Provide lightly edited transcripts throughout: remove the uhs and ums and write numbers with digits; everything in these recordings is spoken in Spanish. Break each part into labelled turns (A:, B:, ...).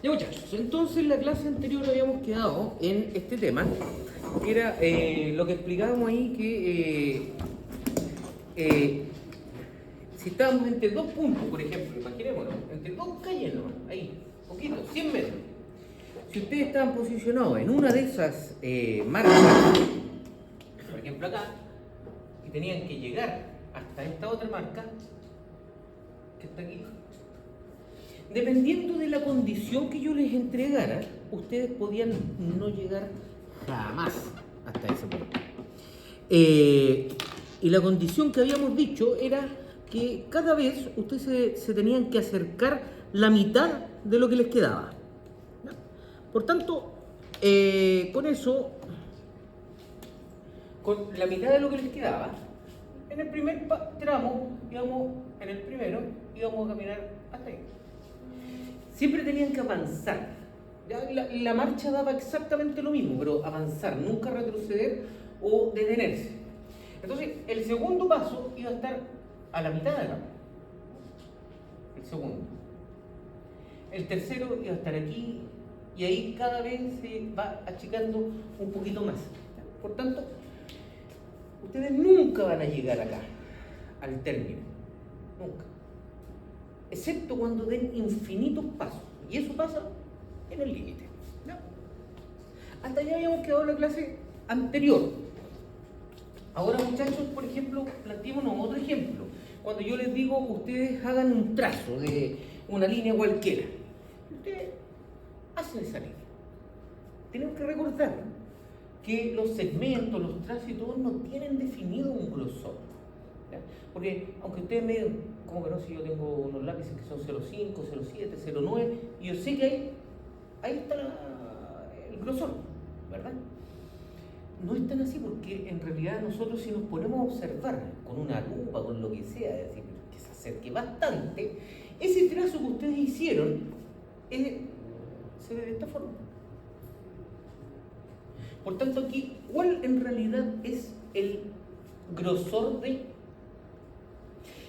A: Ya muchachos, entonces en la clase anterior habíamos quedado en este tema, que era lo que explicábamos ahí, que si estábamos entre dos puntos, por ejemplo, imaginémonos, entre dos calles nomás, ahí, poquito, 100 metros. Si ustedes estaban posicionados en una de esas marcas, por ejemplo acá, y tenían que llegar hasta esta otra marca, que está aquí, dependiendo de la condición que yo les entregara, ustedes podían no llegar jamás hasta ese punto. Y la condición que habíamos dicho era que cada vez ustedes se tenían que acercar la mitad de lo que les quedaba. ¿Ya? Por tanto, con eso, con la mitad de lo que les quedaba, en el primer tramo, íbamos, en el primero, íbamos a caminar hasta ahí. Siempre tenían que avanzar. ¿Ya? La marcha daba exactamente lo mismo, pero avanzar, nunca retroceder o detenerse. Entonces, el segundo paso iba a estar a la mitad de la marcha. El segundo. El tercero iba a estar aquí, y ahí cada vez se va achicando un poquito más. ¿Ya? Por tanto, ustedes nunca van a llegar acá, al término. Nunca. Excepto cuando den infinitos pasos. Y eso pasa en el límite. ¿No? Hasta allá habíamos quedado en la clase anterior. Ahora, muchachos, por ejemplo, planteémonos otro ejemplo. Cuando yo les digo, ustedes hagan un trazo de una línea cualquiera. Ustedes hacen esa línea. Tenemos que recordar que los segmentos, los trazos y todo no tienen definido un grosor. ¿Ya? Porque aunque ustedes me digan, ¿cómo que no? Si yo tengo unos lápices que son 0,5, 0,7, 0,9, y yo sé que ahí está el grosor, ¿verdad? No es tan así, porque en realidad nosotros, si nos ponemos a observar con una lupa, con lo que sea, es decir, que se acerque bastante, ese trazo que ustedes hicieron se ve de esta forma. Por tanto, aquí, ¿cuál en realidad es el grosor de?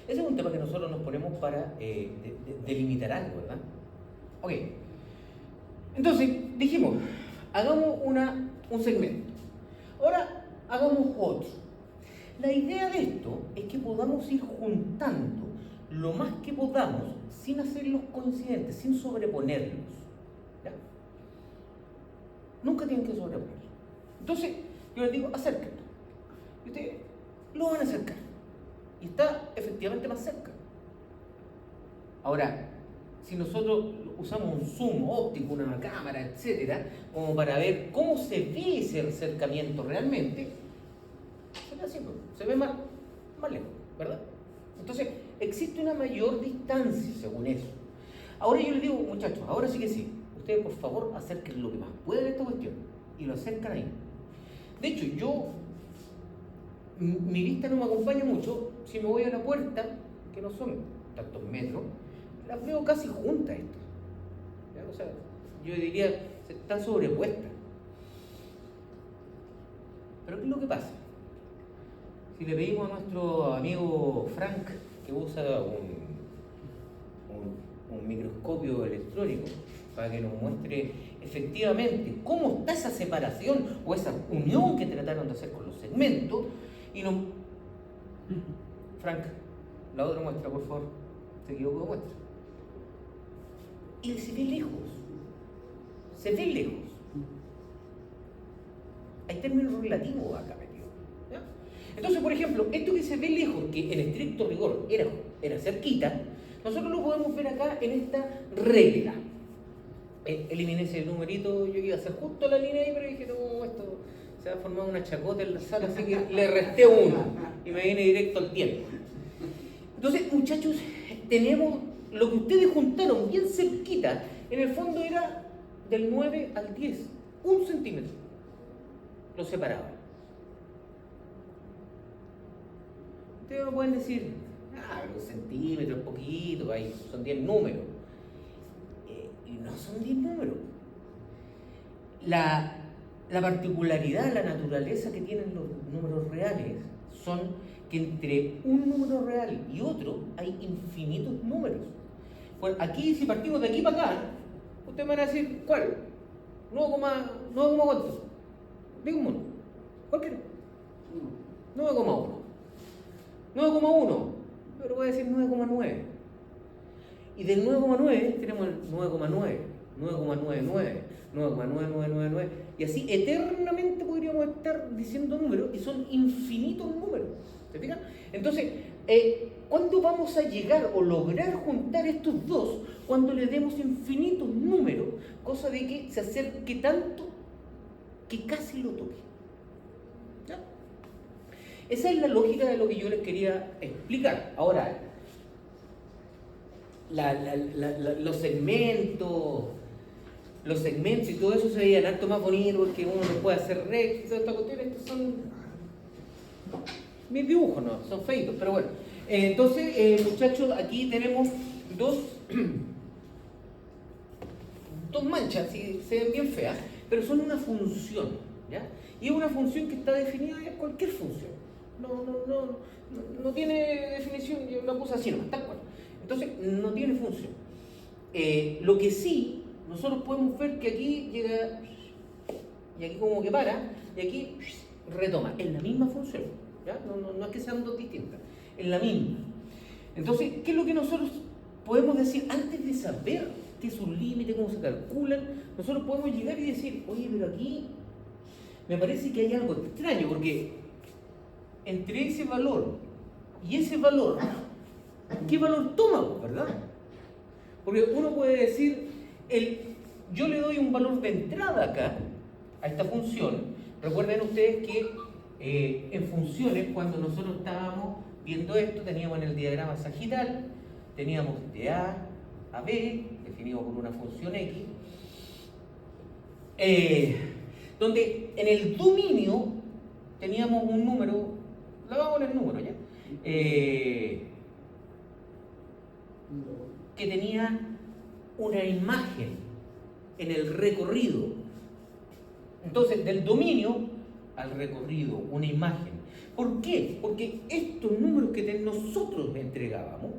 A: Ese es un tema que nosotros nos ponemos para delimitar algo, ¿verdad? Ok. Entonces, dijimos, hagamos un segmento. Ahora, hagamos otro. La idea de esto es que podamos ir juntando lo más que podamos sin hacerlos coincidentes, sin sobreponerlos. ¿Ya? Nunca tienen que sobreponerlos. Entonces, yo les digo, acérquenlo. Y ustedes lo van a acercar. Y está efectivamente más cerca. Ahora, si nosotros usamos un zoom óptico, una cámara, etcétera, como para ver cómo se ve ese acercamiento realmente, se ve así, se ve más lejos, ¿verdad? Entonces, existe una mayor distancia según eso. Ahora yo les digo, muchachos, ahora sí que sí, ustedes por favor acerquen lo que más puedan a esta cuestión y lo acercan ahí. De hecho, mi vista no me acompaña mucho. Si me voy a la puerta, que no son tantos metros, las veo casi juntas estas. O sea, yo diría, están sobrepuestas. Pero ¿qué es lo que pasa? Si le pedimos a nuestro amigo Frank, que usa un microscopio electrónico, para que nos muestre efectivamente cómo está esa separación o esa unión que trataron de hacer con los segmentos, y no... Frank, la otra muestra, por favor. Se equivocó de muestra. Y se ve lejos. Se ve lejos. Hay términos relativos acá metidos. ¿Ya? Entonces, por ejemplo, esto que se ve lejos, que en estricto rigor era cerquita, nosotros lo podemos ver acá en esta regla. Eliminé ese numerito, yo iba a hacer justo la línea ahí, pero dije, no, esto se va a formar una chacota en la sala, así que le resté uno y me viene directo al tiempo. Entonces, muchachos, tenemos lo que ustedes juntaron bien cerquita, en el fondo era del 9 al 10, 1 centímetro lo separaba. Ustedes me pueden decir, un centímetro es poquito, ahí son 10 números. Y no son 10 números. La particularidad, la naturaleza que tienen los números reales son que entre un número real y otro hay infinitos números. Pues aquí, si partimos de aquí para acá, Ustedes me van a decir, ¿cuál? 9, ¿cuánto? Digo un mono. Cualquiera. 9,1. 9,1. Pero voy a decir 9,9. Y del 9,9 tenemos el 9,9, 9,99, 9,9999. Y así eternamente podríamos estar diciendo números, y son infinitos números. ¿Se fijan? Entonces, ¿cuándo vamos a llegar o lograr juntar estos dos? Cuando le demos infinitos números, cosa de que se acerque tanto que casi lo toque. ¿Ya? Esa es la lógica de lo que yo les quería explicar. Ahora, los segmentos y todo eso se veían harto más bonito porque uno no puede hacer recto y todas estas cuestiones. Estos son mis dibujos, no, son feitos, pero bueno. Entonces, muchachos, aquí tenemos dos manchas, si se ven bien feas, pero son una función, ¿ya? Y es una función que está definida en cualquier función. No tiene definición, yo la puse así nomás, tal cual. Entonces, no tiene función. Lo que sí, nosotros podemos ver que aquí llega, y aquí como que para, y aquí retoma, en la misma función. ¿Ya? No es que sean dos distintas, en la misma. Entonces, ¿qué es lo que nosotros podemos decir? Antes de saber qué es un límite, cómo se calculan, nosotros podemos llegar y decir, oye, pero aquí me parece que hay algo extraño, porque entre ese valor y ese valor, ¿qué valor toma, verdad? Porque uno puede decir, yo le doy un valor de entrada acá, a esta función. Recuerden ustedes que en funciones, cuando nosotros estábamos viendo esto, teníamos en el diagrama sagital, teníamos de A a B, definido por una función X, donde en el dominio teníamos un número, lo vamos a poner número ya, que tenía una imagen en el recorrido. Entonces, del dominio al recorrido, una imagen. ¿Por qué? Porque estos números que nosotros entregábamos,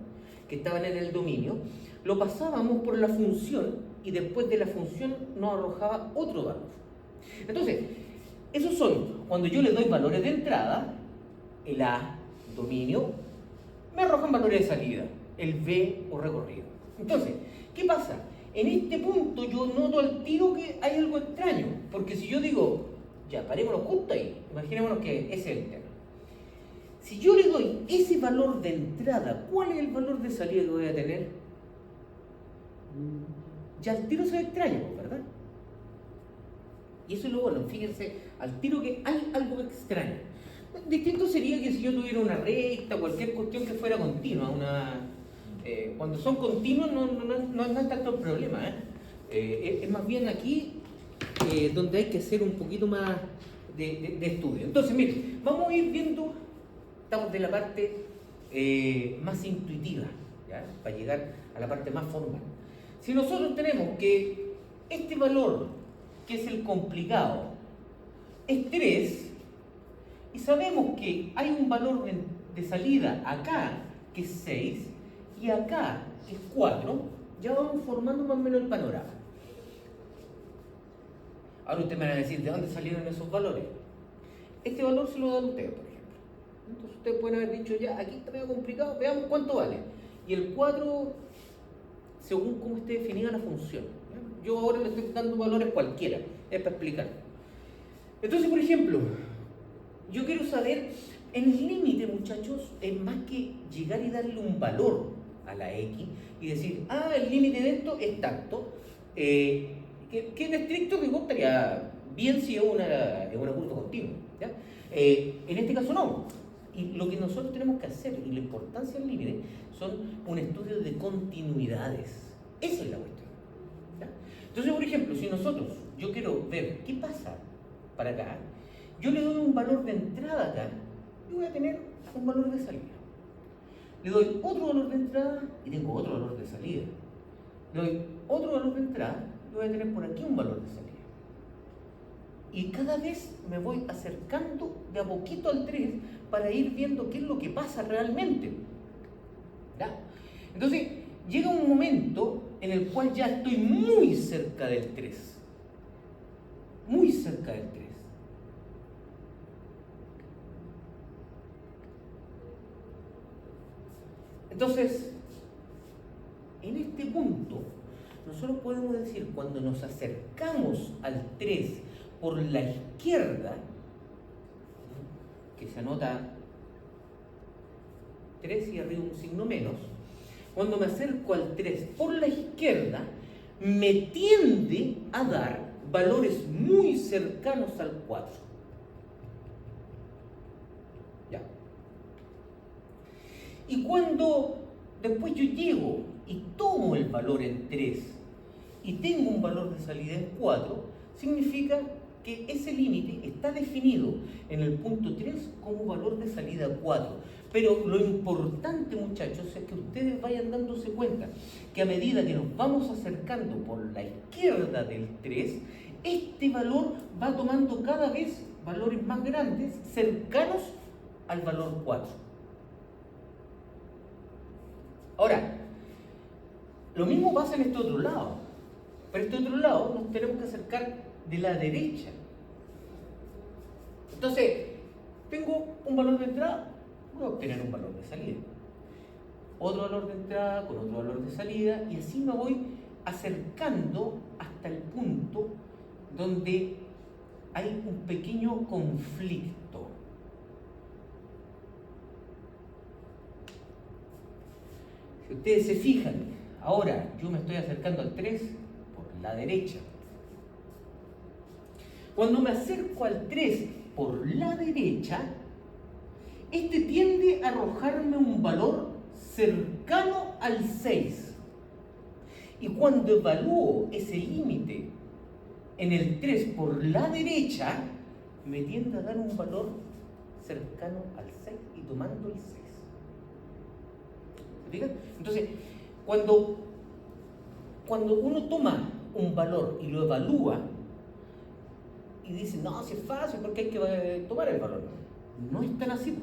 A: que estaban en el dominio, lo pasábamos por la función y después de la función nos arrojaba otro valor. Entonces, esos son, cuando yo le doy valores de entrada, el A, dominio, me arrojan valores de salida, el B o recorrido. Entonces, ¿qué pasa? En este punto yo noto al tiro que hay algo extraño, porque si yo digo, ya, parémonos justo ahí, imaginémonos que ese es el tema. Si yo le doy ese valor de entrada, ¿cuál es el valor de salida que voy a tener? Ya al tiro se ve extraño, ¿verdad? Y eso es lo bueno, fíjense, al tiro que hay algo extraño. Distinto sería que si yo tuviera una recta, cualquier cuestión que fuera continua, cuando son continuos no es tanto el problema, es más bien aquí donde hay que hacer un poquito más de estudio. Entonces, miren, vamos a ir viendo, estamos de la parte más intuitiva, ¿ya? Para llegar a la parte más formal. Si nosotros tenemos que este valor, que es el complicado, es 3, y sabemos que hay un valor de salida acá que es 6, y acá es 4, ya vamos formando más o menos el panorama. Ahora ustedes me van a decir, ¿de dónde salieron esos valores? Este valor se lo dan ustedes, por ejemplo. Entonces ustedes pueden haber dicho, ya, aquí está medio complicado, veamos cuánto vale. Y el 4, según cómo esté definida la función. ¿Ya? Yo ahora le estoy dando valores cualquiera, es para explicar. Entonces, por ejemplo, yo quiero saber, en el límite, muchachos, es más que llegar y darle un valor a la X y decir, el límite de esto es tanto, que es estricto, que estaría bien si es una curva continua, ¿ya? En este caso no. Y lo que nosotros tenemos que hacer, y la importancia del límite, son un estudio de continuidades. Esa es la cuestión, ¿ya? Entonces, por ejemplo, si yo quiero ver qué pasa para acá, yo le doy un valor de entrada acá, y voy a tener un valor de salida. Le doy otro valor de entrada y tengo otro valor de salida. Le doy otro valor de entrada y voy a tener por aquí un valor de salida. Y cada vez me voy acercando de a poquito al 3 para ir viendo qué es lo que pasa realmente. ¿Ya? Entonces, llega un momento en el cual ya estoy muy cerca del 3. Muy cerca del 3. Entonces, en este punto, nosotros podemos decir, cuando nos acercamos al 3 por la izquierda, que se anota 3 y arriba un signo menos, cuando me acerco al 3 por la izquierda, me tiende a dar valores muy cercanos al 4. Ya. Y cuando después yo llego y tomo el valor en 3 y tengo un valor de salida en 4, significa que ese límite está definido en el punto 3 como valor de salida 4. Pero lo importante, muchachos, es que ustedes vayan dándose cuenta que a medida que nos vamos acercando por la izquierda del 3, este valor va tomando cada vez valores más grandes, cercanos al valor 4. Ahora, lo mismo pasa en este otro lado. Pero este otro lado nos tenemos que acercar de la derecha. Entonces, tengo un valor de entrada, voy a obtener un valor de salida. Otro valor de entrada con otro valor de salida, y así me voy acercando hasta el punto donde hay un pequeño conflicto. Si ustedes se fijan, ahora yo me estoy acercando al 3 por la derecha. Cuando me acerco al 3 por la derecha, este tiende a arrojarme un valor cercano al 6. Y cuando evalúo ese límite en el 3 por la derecha, me tiende a dar un valor cercano al 6 y tomando el 6. ¿Se fijan? Entonces, cuando uno toma un valor y lo evalúa y dice, no, si es fácil porque hay que tomar el valor. No es tan así.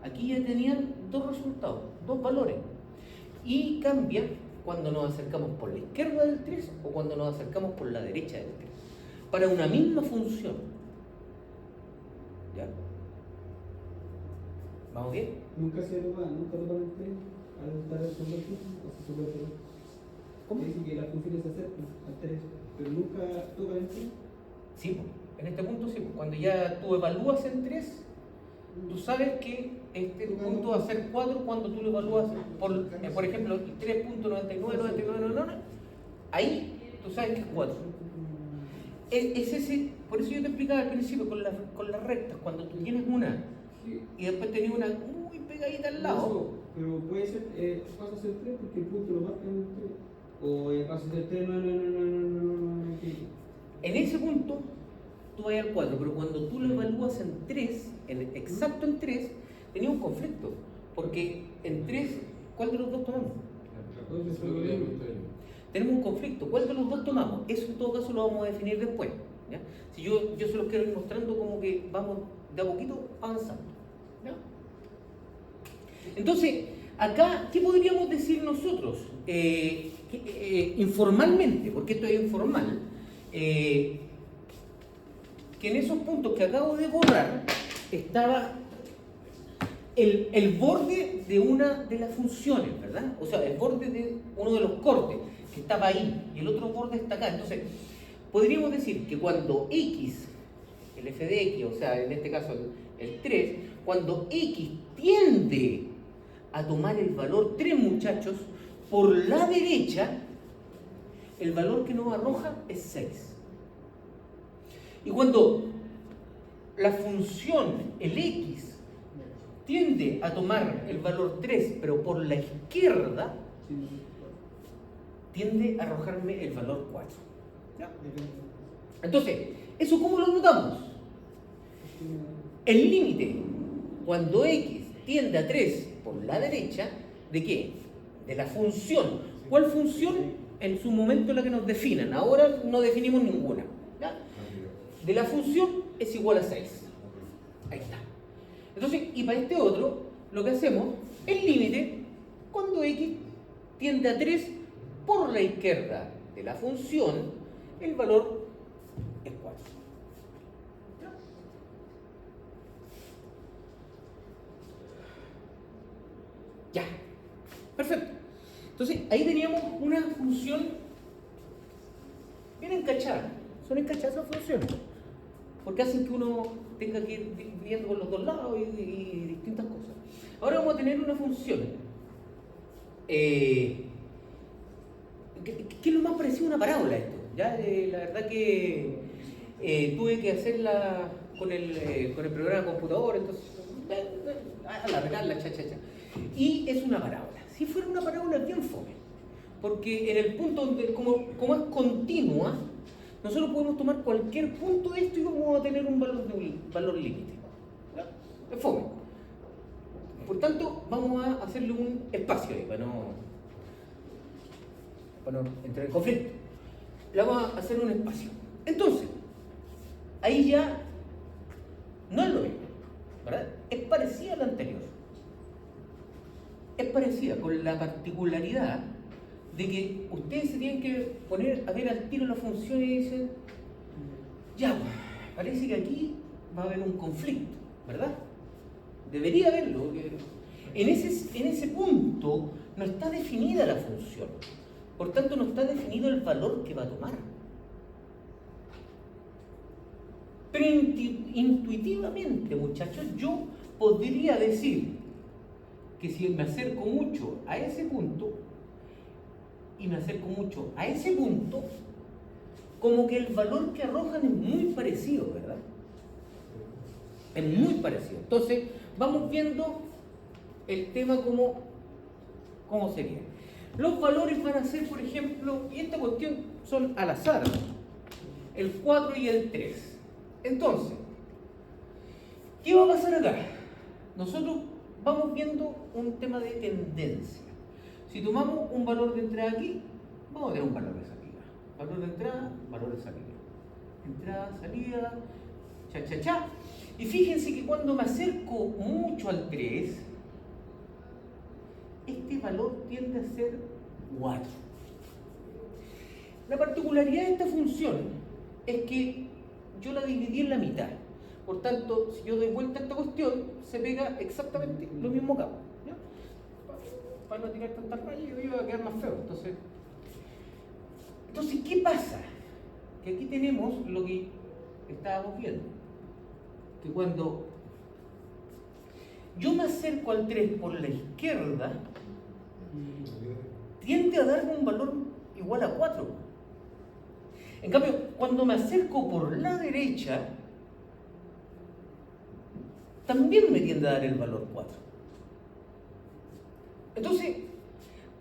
A: Aquí ya tenían dos resultados, dos valores. Y cambia cuando nos acercamos por la izquierda del 3 o cuando nos acercamos por la derecha del 3. Para una misma función. ¿Ya? ¿Vamos bien?
B: Nunca se toman el 3 al estar en convertir o se supone. ¿Cómo? Dicen que las funciones se acercan al 3, pero nunca tocan el 3.
A: Sí, en este punto sí. Cuando ya tú evalúas en 3, tú sabes que este punto va a ser 4 cuando tú lo evalúas por ejemplo, 3.99, ahí tú sabes que es 4. Es ese, por eso yo te explicaba al principio con las rectas, cuando tú tienes una y después tenés una muy pegadita al lado.
B: Eso, pero puede ser, pasa a ser 3 porque el punto lo marca en el 3. O pasa a ser 3, no.
A: En ese punto tú vas al 4, pero cuando tú lo evalúas en 3, exacto en 3, tenía un conflicto, porque en 3, ¿cuál de los dos tomamos? Tenemos un conflicto, ¿cuál de los dos tomamos? Eso en todo caso lo vamos a definir después, ¿ya? Si yo se los quiero ir mostrando como que vamos de a poquito avanzando, ¿ya? Entonces, acá, ¿qué podríamos decir nosotros? Informalmente, porque esto es informal, que en esos puntos que acabo de borrar estaba el borde de una de las funciones, ¿verdad? O sea, el borde de uno de los cortes que estaba ahí y el otro borde está acá. Entonces, podríamos decir que cuando x, el f de x, o sea, en este caso el 3, cuando x tiende a tomar el valor 3, muchachos, por la derecha, el valor que nos arroja es 6. Y cuando la función, el x, tiende a tomar el valor 3, pero por la izquierda, tiende a arrojarme el valor 4. ¿Ya? Entonces, ¿eso cómo lo notamos? El límite, cuando x tiende a 3 por la derecha, ¿de qué? De la función. ¿Cuál función? En su momento la que nos definan. Ahora no definimos ninguna. ¿Ya? De la función es igual a 6. Ahí está. Entonces, y para este otro, lo que hacemos, el límite, cuando x tiende a 3 por la izquierda de la función, el valor es 4. Ya, perfecto. Entonces, ahí teníamos una función bien encachada. Son encachadas esas funciones, porque hacen que uno tenga que ir viendo por los dos lados y distintas cosas. Ahora vamos a tener una función que es lo más parecido a una parábola esto. ¿Ya? La verdad que tuve que hacerla con el programa de computador, entonces a la regarla, cha. Y es una parábola. Si fuera una parábola bien fome, porque en el punto donde, como es continua, nosotros podemos tomar cualquier punto de esto y vamos a tener un valor límite. ¿Ya? Es fome. Por tanto, vamos a hacerle un espacio ahí para no entrar en conflicto. Le vamos a hacer un espacio. Entonces, ahí ya no es lo mismo, ¿verdad? Es parecida a la anterior. Es parecida, con la particularidad de que ustedes se tienen que poner a ver al tiro la función y dicen, ya, parece que aquí va a haber un conflicto, ¿verdad? Debería haberlo, porque en ese punto no está definida la función, por tanto no está definido el valor que va a tomar. Pero intuitivamente, muchachos, yo podría decir que si me acerco mucho a ese punto y me acerco mucho a ese punto, como que el valor que arrojan es muy parecido, ¿verdad? Es muy parecido. Entonces, vamos viendo el tema cómo sería. Los valores van a ser, por ejemplo, y esta cuestión son al azar, el 4 y el 3. Entonces, ¿qué va a pasar acá? Nosotros vamos viendo un tema de tendencia. Si tomamos un valor de entrada aquí, vamos a tener un valor de salida. Valor de entrada, valor de salida. Entrada, salida, cha. Y fíjense que cuando me acerco mucho al 3, este valor tiende a ser 4. La particularidad de esta función es que yo la dividí en la mitad. Por tanto, si yo doy vuelta a esta cuestión, se pega exactamente lo mismo acá. ¿Ya? Para no tirar tantas rayas, yo va a quedar más feo. Entonces, ¿qué pasa? Que aquí tenemos lo que estábamos viendo. Que cuando yo me acerco al 3 por la izquierda, tiende a darme un valor igual a 4. En cambio, cuando me acerco por la derecha, también me tiende a dar el valor 4. Entonces,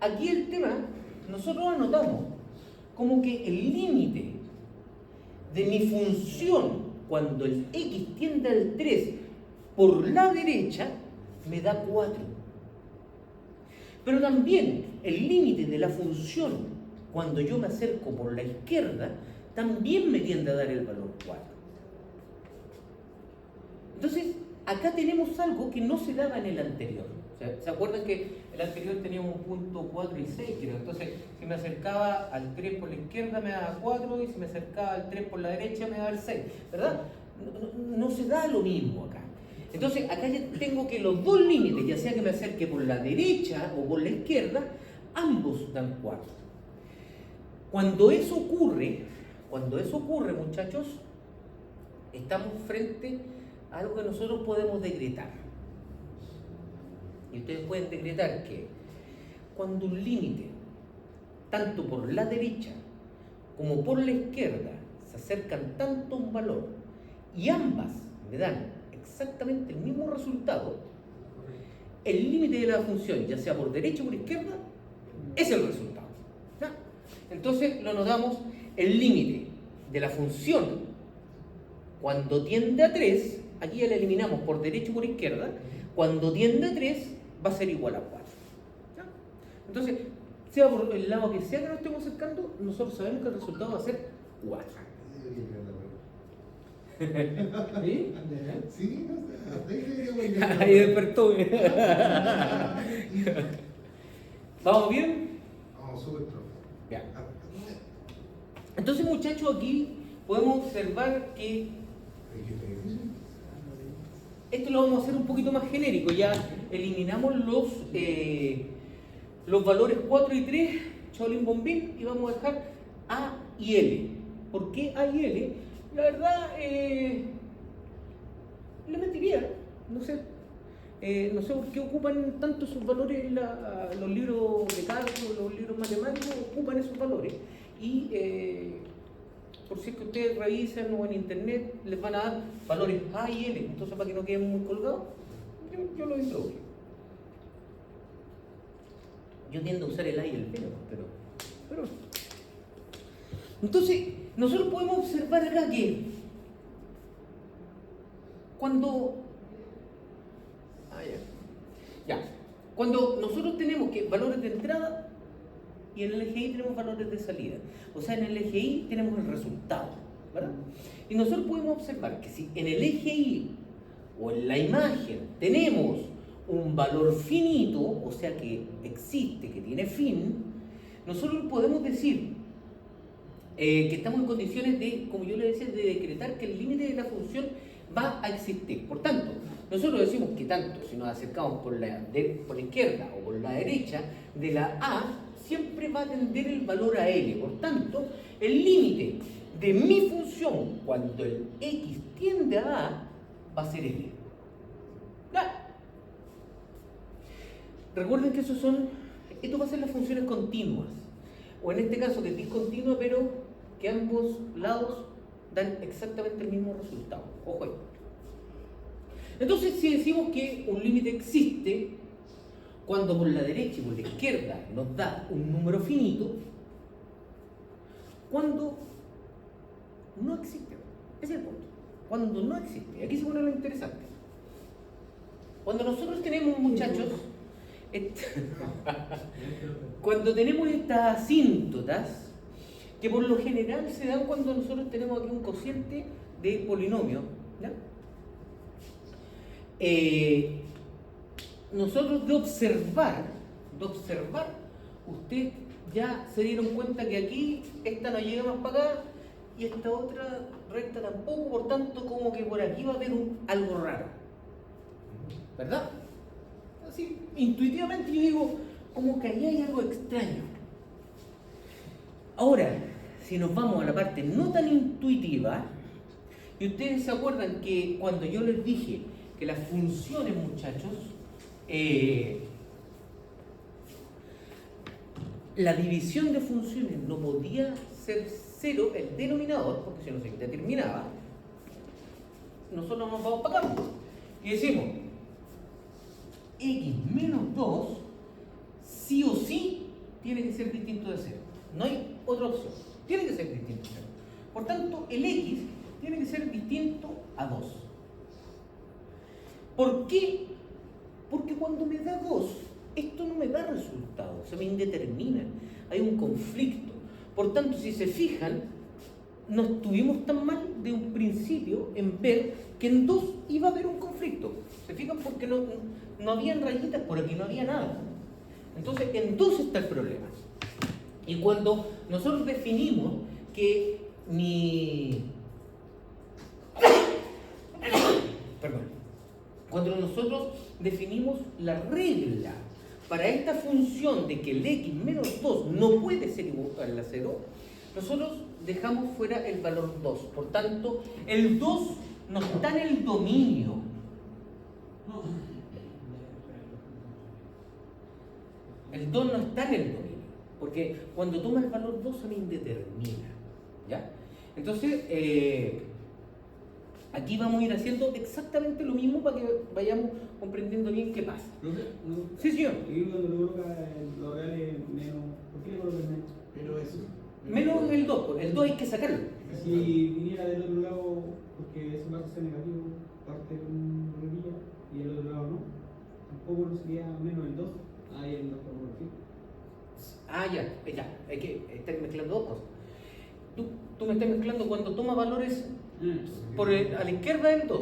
A: aquí el tema, nosotros anotamos como que el límite de mi función cuando el x tiende al 3 por la derecha me da 4. Pero también el límite de la función cuando yo me acerco por la izquierda también me tiende a dar el valor 4. Entonces, acá tenemos algo que no se daba en el anterior. O sea, ¿se acuerdan que el anterior teníamos un punto 4 y 6, creo? Entonces, si me acercaba al 3 por la izquierda me daba 4 y si me acercaba al 3 por la derecha me daba el 6, ¿verdad? No se da lo mismo acá. Entonces, acá ya tengo que los dos límites, ya sea que me acerque por la derecha o por la izquierda, ambos dan 4. Cuando eso ocurre, muchachos, estamos frente a algo que nosotros podemos decretar. Y ustedes pueden decretar que cuando un límite, tanto por la derecha como por la izquierda, se acercan tanto a un valor y ambas me dan exactamente el mismo resultado, el límite de la función, ya sea por derecha o por izquierda, es el resultado. ¿Ya? Entonces lo notamos, el límite de la función cuando tiende a 3, aquí ya la eliminamos por derecha y por izquierda, cuando tiende a 3 va a ser igual a 4. ¿Ya? Entonces, sea por el lado que sea que nos estemos acercando, nosotros sabemos que el resultado va a ser 4. ¿Sí?
C: Sí, no sé.
A: Ahí despertó. ¿Vamos bien?
C: Vamos, súper, profe.
A: Ya. Entonces, muchachos, aquí podemos observar que esto lo vamos a hacer un poquito más genérico. Ya eliminamos los valores 4 y 3, Chaolín Bombín, y vamos a dejar A y L. ¿Por qué A y L? La verdad, le mentiría, no sé. No sé por qué ocupan tanto esos valores los libros de cálculo, los libros matemáticos, ocupan esos valores. Y por si es que ustedes revisan o en internet, les van a dar valores A y L. Entonces, para que no queden muy colgados, yo lo introduzco. Yo tiendo a usar el A y el B, pero... Entonces, nosotros podemos observar acá que cuando... Cuando nosotros tenemos que valores de entrada y en el LGI tenemos valores de salida. O sea, en el LGI tenemos el resultado, ¿verdad? Y nosotros podemos observar que si en el LGI o en la imagen tenemos un valor finito, o sea que existe, que tiene fin, nosotros podemos decir que estamos en condiciones de, como yo le decía, de decretar que el límite de la función va a existir. Por tanto, nosotros decimos que tanto si nos acercamos por la izquierda o por la derecha de la A, siempre va a tender el valor a L. Por tanto, el límite de mi función cuando el X tiende a A va a ser L. ¿Ya? Recuerden que esto va a ser las funciones continuas, o en este caso que es discontinua, pero que ambos lados dan exactamente el mismo resultado. Ojo ahí. Entonces, si decimos que un límite existe cuando por la derecha y por la izquierda nos da un número finito, cuando no existe, ese es el punto. Cuando no existe, aquí se pone lo interesante. Cuando nosotros tenemos, muchachos, cuando tenemos estas asíntotas, que por lo general se dan cuando nosotros tenemos aquí un cociente de polinomio, ¿ya? Nosotros de observar, ustedes ya se dieron cuenta que aquí esta no llega más para acá y esta otra recta tampoco, por tanto como que por aquí va a haber algo raro, ¿verdad? Así, intuitivamente yo digo, como que ahí hay algo extraño. Ahora, si nos vamos a la parte no tan intuitiva, y ustedes se acuerdan que cuando yo les dije que las funciones, muchachos, la división de funciones no podía ser cero, el denominador, porque si no se determinaba, nosotros nos vamos para acá y decimos x menos 2 sí o sí tiene que ser distinto de 0. No hay otra opción. Tiene que ser distinto de 0. Por tanto, el x tiene que ser distinto a 2. ¿Por qué? Porque cuando me da 2, esto no me da resultado, se me indetermina, hay un conflicto. Por tanto, si se fijan, no estuvimos tan mal de un principio en ver que en 2 iba a haber un conflicto. ¿Se fijan? Porque no habían rayitas, por aquí no había nada. Entonces, en 2 está el problema. Y cuando nosotros definimos que cuando nosotros definimos la regla para esta función de que el x menos 2 no puede ser igual a 0, nosotros dejamos fuera el valor 2. Por tanto, el 2 no está en el dominio. El 2 no está en el dominio, porque cuando toma el valor 2 se me indetermina, ¿ya? Entonces, aquí vamos a ir haciendo exactamente lo mismo para que vayamos comprendiendo bien qué pasa. Sí, señor.
B: Y cuando le coloca los reales menos, ¿por qué le coloca menos?
C: Pero eso.
A: Menos el 2, porque el 2 hay que sacarlo.
B: Si viniera del otro lado, porque ese paso sea negativo, parte con revilla y el otro lado no, tampoco no sería menos el 2. Ahí el 2 por aquí.
A: Ya, hay que estar mezclando dos cosas. Tú me estás mezclando cuando toma valores a la izquierda del 2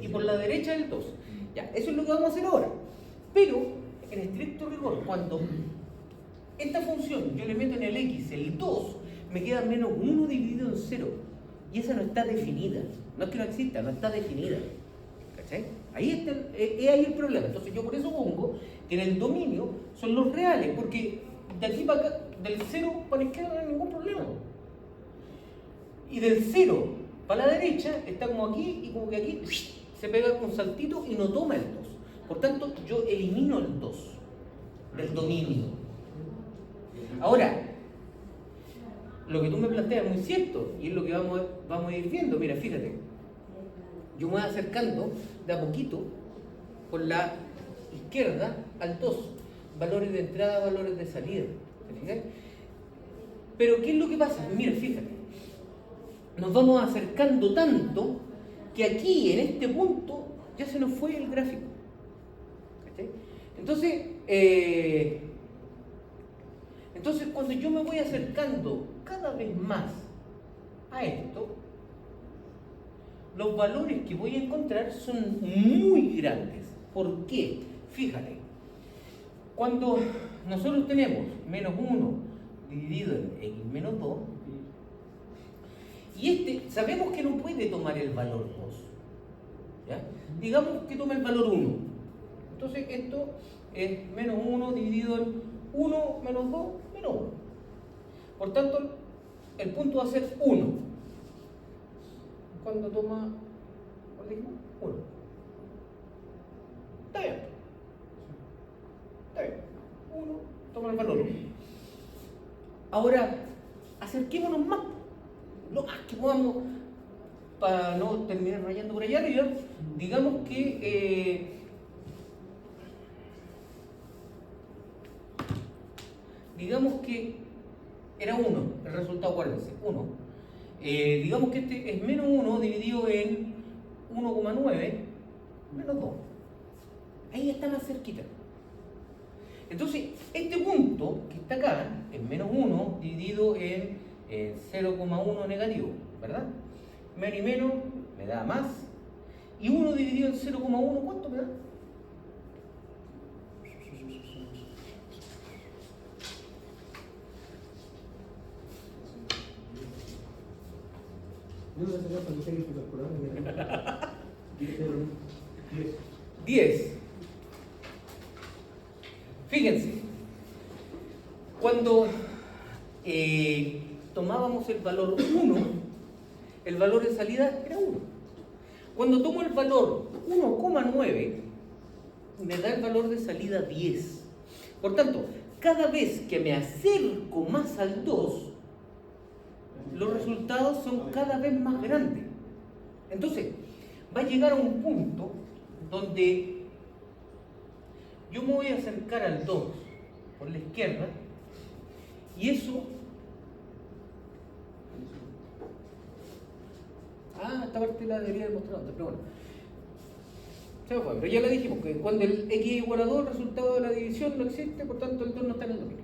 A: y por la derecha del 2. Ya, eso es lo que vamos a hacer ahora. Pero, en estricto rigor, cuando esta función yo le meto en el x el 2, me queda menos 1 dividido en 0. Y esa no está definida. No es que no exista, no está definida. ¿Cachai? Ahí está, es ahí el problema. Entonces yo por eso pongo que en el dominio son los reales, porque de aquí para acá, del 0 para la izquierda no hay ningún problema. Y del 0 para la derecha está como aquí y como que aquí se pega un saltito y no toma el 2. Por tanto, yo elimino el 2 del dominio. Ahora, lo que tú me planteas es muy cierto y es lo que vamos a ir viendo. Mira, fíjate, yo me voy acercando de a poquito por la izquierda al 2, valores de entrada, valores de salida. ¿Te fijas? Pero ¿qué es lo que pasa? Mira, fíjate, nos vamos acercando tanto que aquí, en este punto, ya se nos fue el gráfico. ¿Cachai? Entonces, cuando yo me voy acercando cada vez más a esto, los valores que voy a encontrar son muy grandes. ¿Por qué? Fíjate, cuando nosotros tenemos menos 1 dividido en x menos 2, y sabemos que no puede tomar el valor 2, ¿ya? Digamos que toma el valor 1. Entonces esto es menos 1 dividido en 1 menos 2 menos 1. Por tanto, el punto va a ser 1. Cuando toma, ¿cuál dijimos? 1. Está bien. Está bien. 1 toma el valor 1. Ahora, acerquémonos más, lo más que podamos, para no terminar rayando por allá arriba. Digamos que era 1, el resultado, acuérdense, 1. Digamos que este es menos 1 dividido en 1,9 menos 2. Ahí está más cerquita. Entonces, este punto que está acá es menos 1 dividido en 0,1 negativo, ¿verdad? Menos y menos me da más. Y 1 dividido en 0,1, ¿cuánto me da?
B: No, esa cosa que tengo que calcular.
A: 10. Fíjense, cuando tomábamos el valor 1, el valor de salida era 1. Cuando tomo el valor 1,9, me da el valor de salida 10. Por tanto, cada vez que me acerco más al 2, los resultados son cada vez más grandes. Entonces, va a llegar a un punto donde yo me voy a acercar al 2 por la izquierda y eso... esta parte la debería haber mostrado antes, pero bueno. Se me fue, pero ya le dijimos que cuando el x es igual a 2, el resultado de la división no existe, por tanto el 2 no está en el dominio.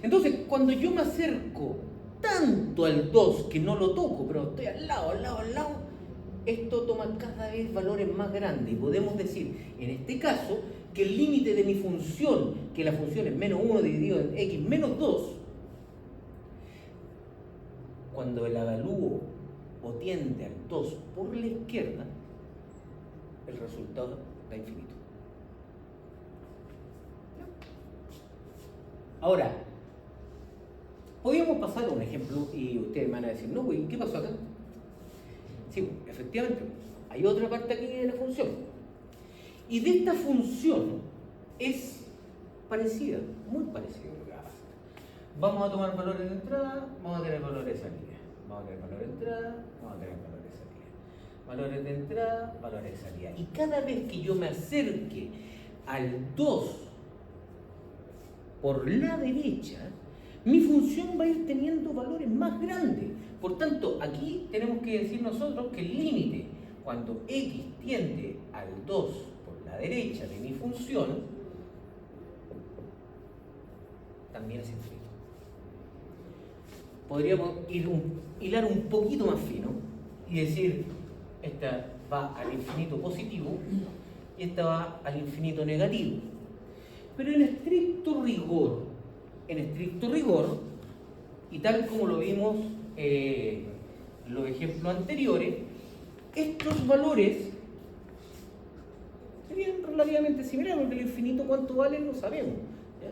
A: Entonces, cuando yo me acerco tanto al 2 que no lo toco, pero estoy al lado, esto toma cada vez valores más grandes y podemos decir, en este caso, que el límite de mi función, que la función es menos 1 dividido en x menos 2, cuando el avalúo o tiende al 2 por la izquierda, el resultado da infinito. Ahora, podríamos pasar a un ejemplo y ustedes me van a decir, no, güey, ¿qué pasó acá? Sí, efectivamente, hay otra parte aquí de la función. Y de esta función es parecida, muy parecida a lo que va a pasar. Vamos a tomar valores de entrada, vamos a tener valores de salida. Vamos a tener valores de entrada, vamos a tener valores de salida. Valores de entrada, valores de salida. Y cada vez que yo me acerque al 2 por la derecha, mi función va a ir teniendo valores más grandes. Por tanto, aquí tenemos que decir nosotros que el límite, cuando x tiende al 2 por la derecha de mi función, también es infinito. Podríamos hilar un poquito más fino y decir, esta va al infinito positivo y esta va al infinito negativo. Pero en estricto rigor, en estricto rigor, y tal como lo vimos en los ejemplos anteriores, estos valores serían relativamente similares, porque el infinito cuánto vale no sabemos, ¿ya?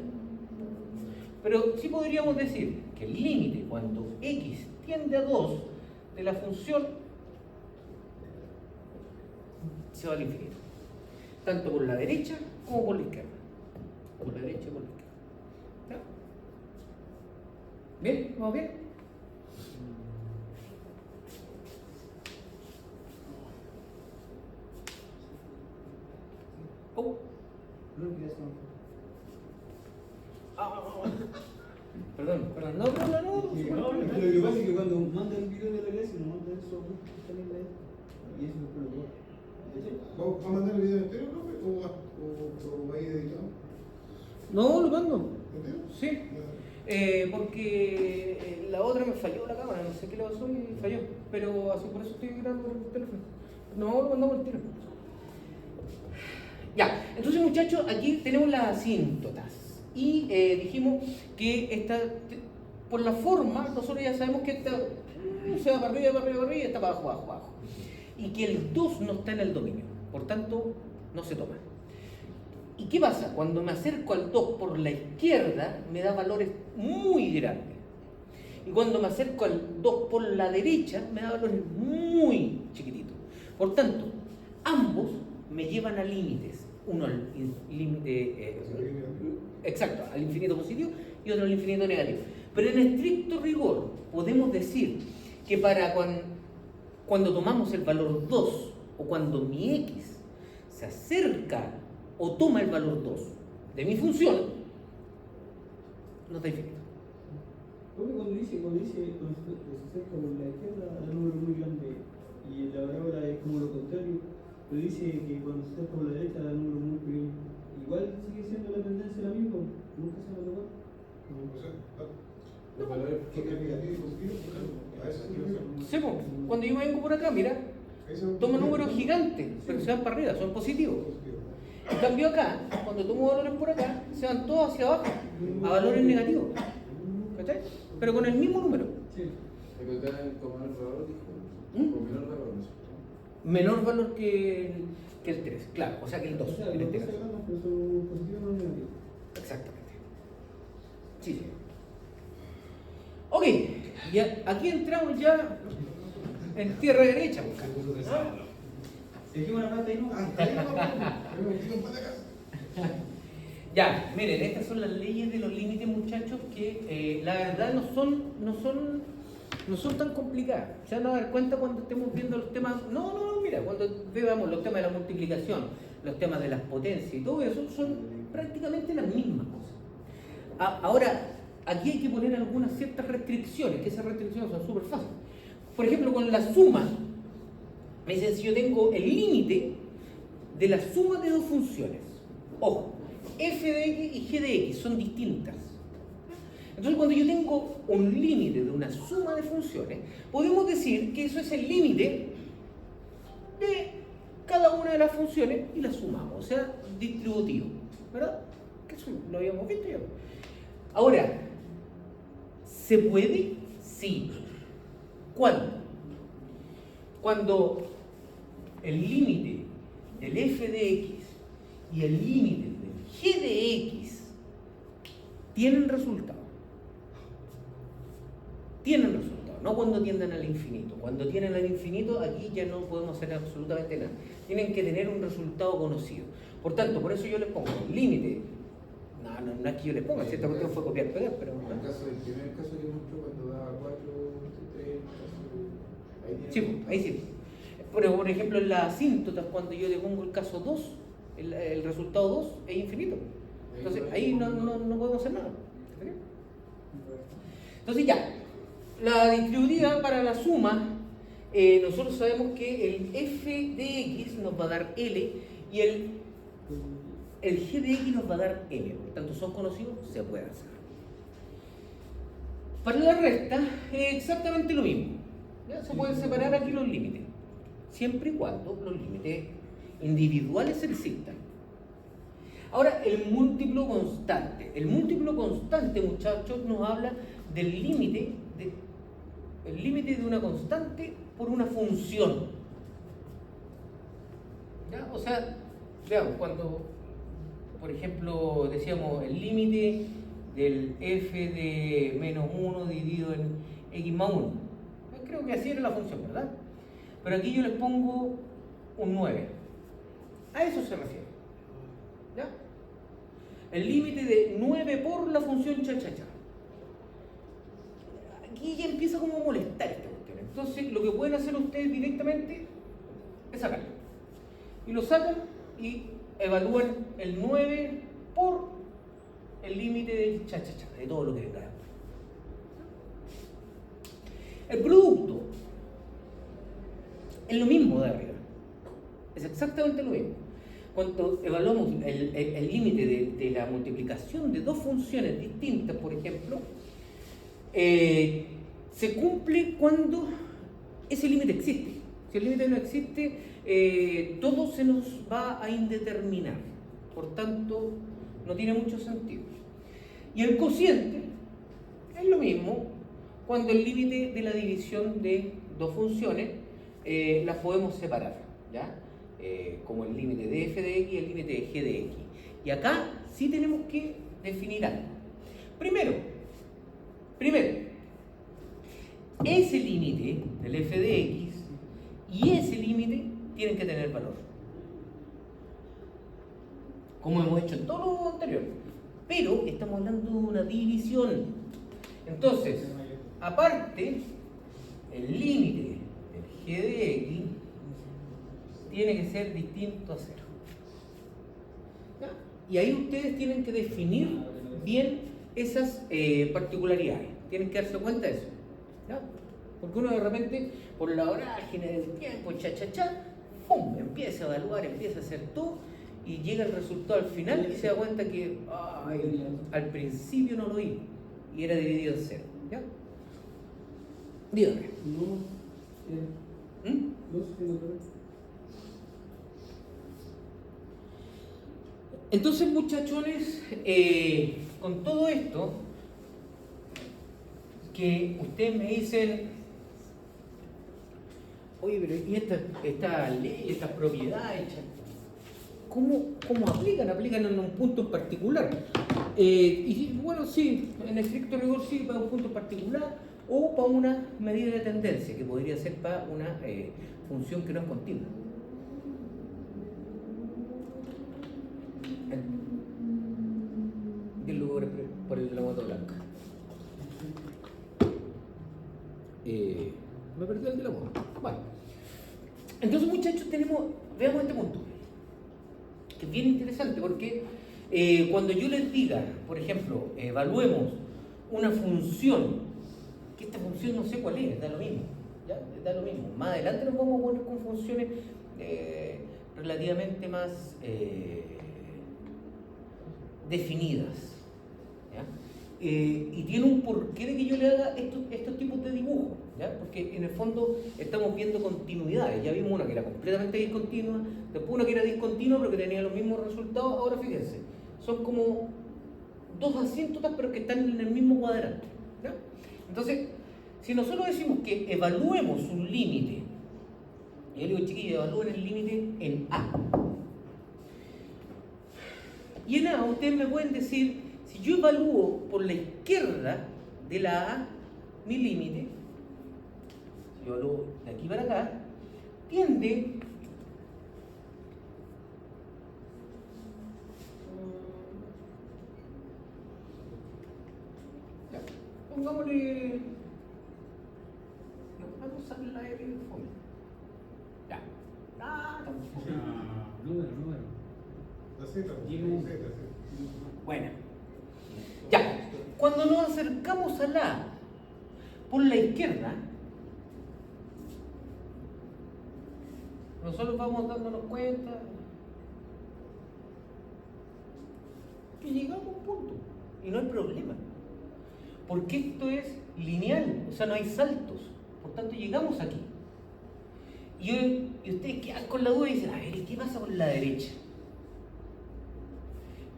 A: Pero sí podríamos decir que el límite cuando x tiende a 2 de la función se va al infinito, tanto por la derecha como por la izquierda, por la derecha y por la izquierda. ¿Ya? ¿Bien? ¿Vamos bien? Oh. Perdón. No.
B: Lo que pasa es que cuando mandan el video de la iglesia, nos mandan eso y eso después lo borra.
C: ¿Vamos a mandar el video entero, profe? ¿O va a ir editado?
A: No, lo mando.
C: ¿Entero?
A: Sí. Porque la otra me falló la cámara, no sé qué le pasó y falló. Pero así por eso estoy grabando el teléfono. No, lo mandamos al tiro. Ya, entonces muchachos, aquí tenemos las asíntotas. Y dijimos que por la forma, nosotros ya sabemos que esta se va para arriba, y está para abajo. Y que el 2 no está en el dominio, por tanto, no se toma. ¿Y qué pasa? Cuando me acerco al 2 por la izquierda, me da valores muy grandes. Y cuando me acerco al 2 por la derecha, me da valores muy chiquititos. Por tanto, ambos me llevan a límites. Uno al límite exacto, al infinito positivo y otro al infinito negativo. Pero en estricto rigor podemos decir que para cuando tomamos el valor 2 o cuando mi x se acerca o toma el valor 2 de mi función, no está infinito.
B: Porque cuando se acerca por la izquierda da un número muy grande y la parábola es como lo contrario, pero dice que cuando se acerca por la derecha da un número muy pequeño. Igual sigue siendo la tendencia la misma, nunca se va a tocar.
C: O sea, los valores que negativo y positivo, a eso
A: Sí, pues, cuando yo vengo por acá, mira, toma números gigantes, pero se van para arriba, son positivos. En cambio acá, cuando tomo valores por acá, se van todos hacia abajo, a valores negativos. ¿Cachai? Pero con el mismo número.
B: Sí.
D: Pero acá con menor valor, dijo. Con menor valor, ¿no es cierto?
A: Menor valor que el 3, claro, o sea que el 2
B: O sea,
A: en
B: los
A: este
B: dos se
A: caso.
B: ganan, pero son positivos no negativos.
A: Exactamente. Sí. Ok, y aquí entramos ya en tierra derecha.
B: Seguimos la plata ahí, ¿no?
A: Ya, miren, estas son las leyes de los límites, muchachos, que la verdad no son tan complicadas. Se van a dar cuenta cuando estemos viendo los temas. No, mira, cuando veamos los temas de la multiplicación, los temas de las potencias y todo eso, son prácticamente las mismas cosas. Ahora, aquí hay que poner algunas ciertas restricciones, que esas restricciones son súper fáciles. Por ejemplo, con la suma, me dicen si yo tengo el límite de la suma de dos funciones. Ojo, f de x y g de x son distintas. Entonces, cuando yo tengo un límite de una suma de funciones, podemos decir que eso es el límite de cada una de las funciones y las sumamos, o sea, distributivo, ¿verdad? Que eso lo habíamos visto ya. Ahora, ¿se puede? Sí. ¿Cuándo? Cuando el límite del f de x y el límite del g de x tienen resultado. Tienen resultado, no cuando tiendan al infinito. Cuando tienen al infinito, aquí ya no podemos hacer absolutamente nada. Tienen que tener un resultado conocido. Por tanto, por eso yo les pongo el límite. No es que yo les ponga, si esta cuestión fue copiar pegar, pero.
D: En el caso del primer caso que mostró, cuando daba 4, 3,
A: Sí, ahí sí. Pero, por ejemplo, en las asíntotas, cuando yo le pongo el caso 2, el resultado 2 es infinito. Entonces, ahí no podemos hacer nada. Entonces, ya. La distributiva para la suma, nosotros sabemos que el f de x nos va a dar L y el g de x nos va a dar M. Por tanto, son conocidos, se puede hacer. Para la resta es exactamente lo mismo. ¿Ya? Se pueden separar aquí los límites, siempre y cuando los límites individuales existan. Ahora, el múltiplo constante. El múltiplo constante, muchachos, nos habla del límite de una constante por una función. ¿Ya? O sea, veamos, cuando, por ejemplo, decíamos el límite del f de menos 1 dividido en x más 1. Creo que así era la función, ¿verdad? Pero aquí yo les pongo un 9. A eso se refiere. ¿Ya? El límite de 9 por la función cha-cha-cha. Aquí ya empieza como a molestar esta cuestión. Entonces, lo que pueden hacer ustedes directamente es sacarlo. Y lo sacan y evalúan el 9 por el límite de cha-cha-cha, de todo lo que venga después. El producto es lo mismo de arriba. Es exactamente lo mismo. Cuando evaluamos el límite de la multiplicación de dos funciones distintas, por ejemplo, se cumple cuando ese límite existe. Si el límite no existe, todo se nos va a indeterminar. Por tanto, no tiene mucho sentido. Y el cociente es lo mismo cuando el límite de la división de dos funciones las podemos separar, ¿ya? Como el límite de f de x y el límite de g de x. Y acá sí tenemos que definir algo. Primero, ese límite del f de x y ese límite tienen que tener valor, como hemos hecho en todo lo anterior. Pero estamos hablando de una división. Entonces, aparte, el límite del g de x tiene que ser distinto a 0. ¿Ya? Y ahí ustedes tienen que definir bien esas particularidades. Tienen que darse cuenta de eso. ¿Ya? Porque uno de repente, por la vorágine del tiempo, ¡pum!, empieza a evaluar, empieza a hacer todo y llega el resultado al final y se da cuenta que al principio no lo vi y era dividido en 0. ¿Ya? Dígame. Entonces, muchachones, con todo esto, que ustedes me dicen, oye, pero ¿y esta ley, estas propiedades, cómo aplican? ¿Aplican en un punto en particular? Y bueno, sí, en estricto rigor sí, para un punto en particular, o para una medida de tendencia, que podría ser para una función que no es continua. Dilo por el de la moto blanca. Me perdí el de la moto. Bueno, entonces, muchachos, veamos este punto, que es bien interesante, porque cuando yo les diga, por ejemplo, evaluemos una función, que esta función no sé cuál es, da lo mismo, ¿ya? Da lo mismo. Más adelante nos vamos a poner con funciones relativamente más definidas, ¿ya? Y tiene un porqué de que yo le haga estos tipos de dibujos, ¿ya? Porque en el fondo estamos viendo continuidades. Ya vimos una que era completamente discontinua, después una que era discontinua pero que tenía los mismos resultados. Ahora fíjense, son como dos asíntotas pero que están en el mismo cuadrante, ¿ya? Entonces, si nosotros decimos que evaluemos un límite, yo digo, chiquillos, evalúen el límite en A. Y en A ustedes me pueden decir, si yo evalúo por la izquierda de la A mi límite, si yo evalúo de aquí para acá, tiende pongámosle, vamos a usar la R de fondo. Ya.
B: Número.
C: La Z,
A: Bueno, ya, cuando nos acercamos a la A por la izquierda, nosotros vamos dándonos cuenta que llegamos a un punto y no hay problema, porque esto es lineal, o sea, no hay saltos, por tanto llegamos aquí. Y ustedes quedan con la duda y dicen, a ver, ¿y qué pasa con la derecha?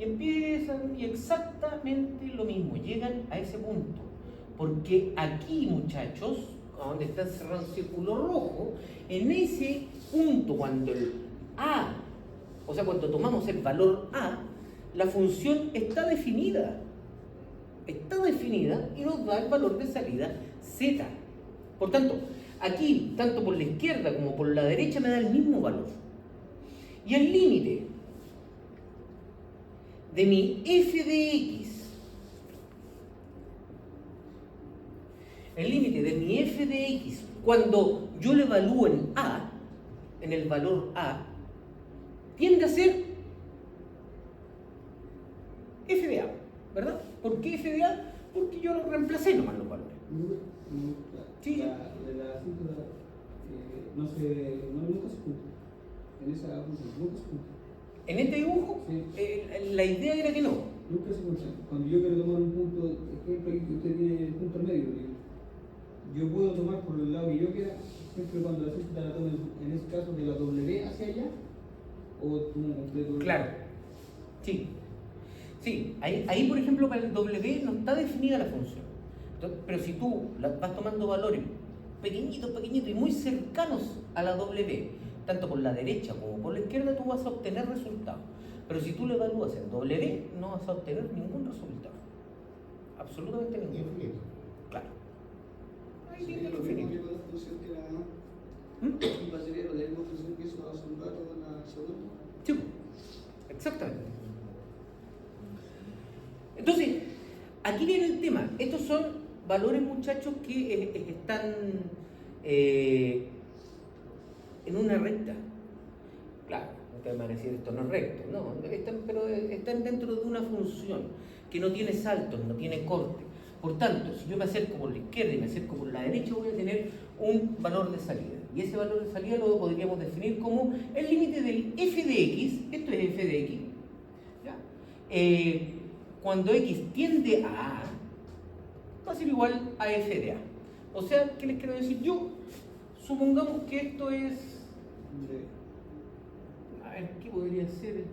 A: Y empiezan y exactamente lo mismo, llegan a ese punto. Porque aquí, muchachos, donde está cerrado el círculo rojo, en ese punto, cuando el A, o sea, cuando tomamos el valor A, la función está definida. Está definida y nos da el valor de salida Z. Por tanto, aquí, tanto por la izquierda como por la derecha, me da el mismo valor. Y el límite de mi f de x, el límite de mi f de x, cuando yo lo evalúo en A, en el valor A, tiende a ser f de A, ¿verdad? ¿Por qué f de A? Porque yo lo reemplacé nomás los valores. Sí.
B: De la cifra nunca se junta. En esa función nunca se junta.
A: En este dibujo,
B: Sí.
A: La idea era que no.
B: Nunca se junta. Cuando yo quiero tomar un punto, ejemplo, aquí que usted tiene el punto al medio, yo puedo tomar por el lado que yo quiera, siempre cuando la cifra la tome, en ese caso, de la W hacia allá, o tomo completo.
A: Claro. Sí. Sí, ahí por ejemplo para el W no está definida la función. Entonces, pero si tú vas tomando valores pequeñitos y muy cercanos a la W, tanto por la derecha como por la izquierda, tú vas a obtener resultados. Pero si tú lo evalúas en W, no vas a obtener ningún resultado. Absolutamente ninguno.
C: Infinito.
A: Claro. Ahí
E: Sí,
A: tiene
E: lo
A: lo
E: mismo
A: infinito.
E: que con la función que la brasileña, la misma función que hizo hace un rato con la segunda.
A: Sí, exactamente. Entonces, aquí viene el tema. Estos son valores, muchachos, que están en una recta. Claro, ustedes van a decir esto no es recto, no, pero están dentro de una función que no tiene saltos, no tiene corte. Por tanto, si yo me acerco por la izquierda y me acerco por la derecha, voy a tener un valor de salida. Y ese valor de salida lo podríamos definir como el límite del f de x, esto es f de x, ¿ya? Cuando x tiende a A, va a ser igual a f de A. O sea, ¿qué les quiero decir yo? Supongamos que esto es... A ver, ¿qué podría ser?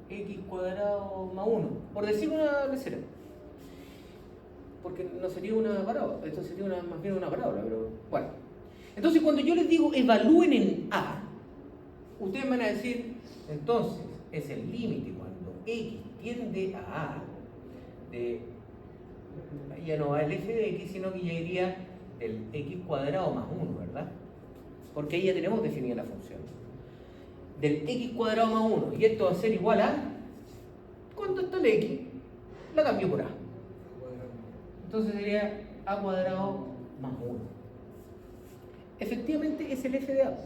A: X cuadrado más 1. Por decir una lecera. Porque no sería una parábola, esto sería más bien una parábola, pero bueno. Entonces, cuando yo les digo evalúen en A, ustedes van a decir, entonces, es el límite cuando x tiende a A, ya no va el f de x, sino que ya iría el x cuadrado más 1, ¿verdad? Porque ahí ya tenemos definida la función. Del x cuadrado más 1, y esto va a ser igual a, ¿cuánto está el x? La cambio por A. Entonces sería a cuadrado más 1. Efectivamente es el f de A.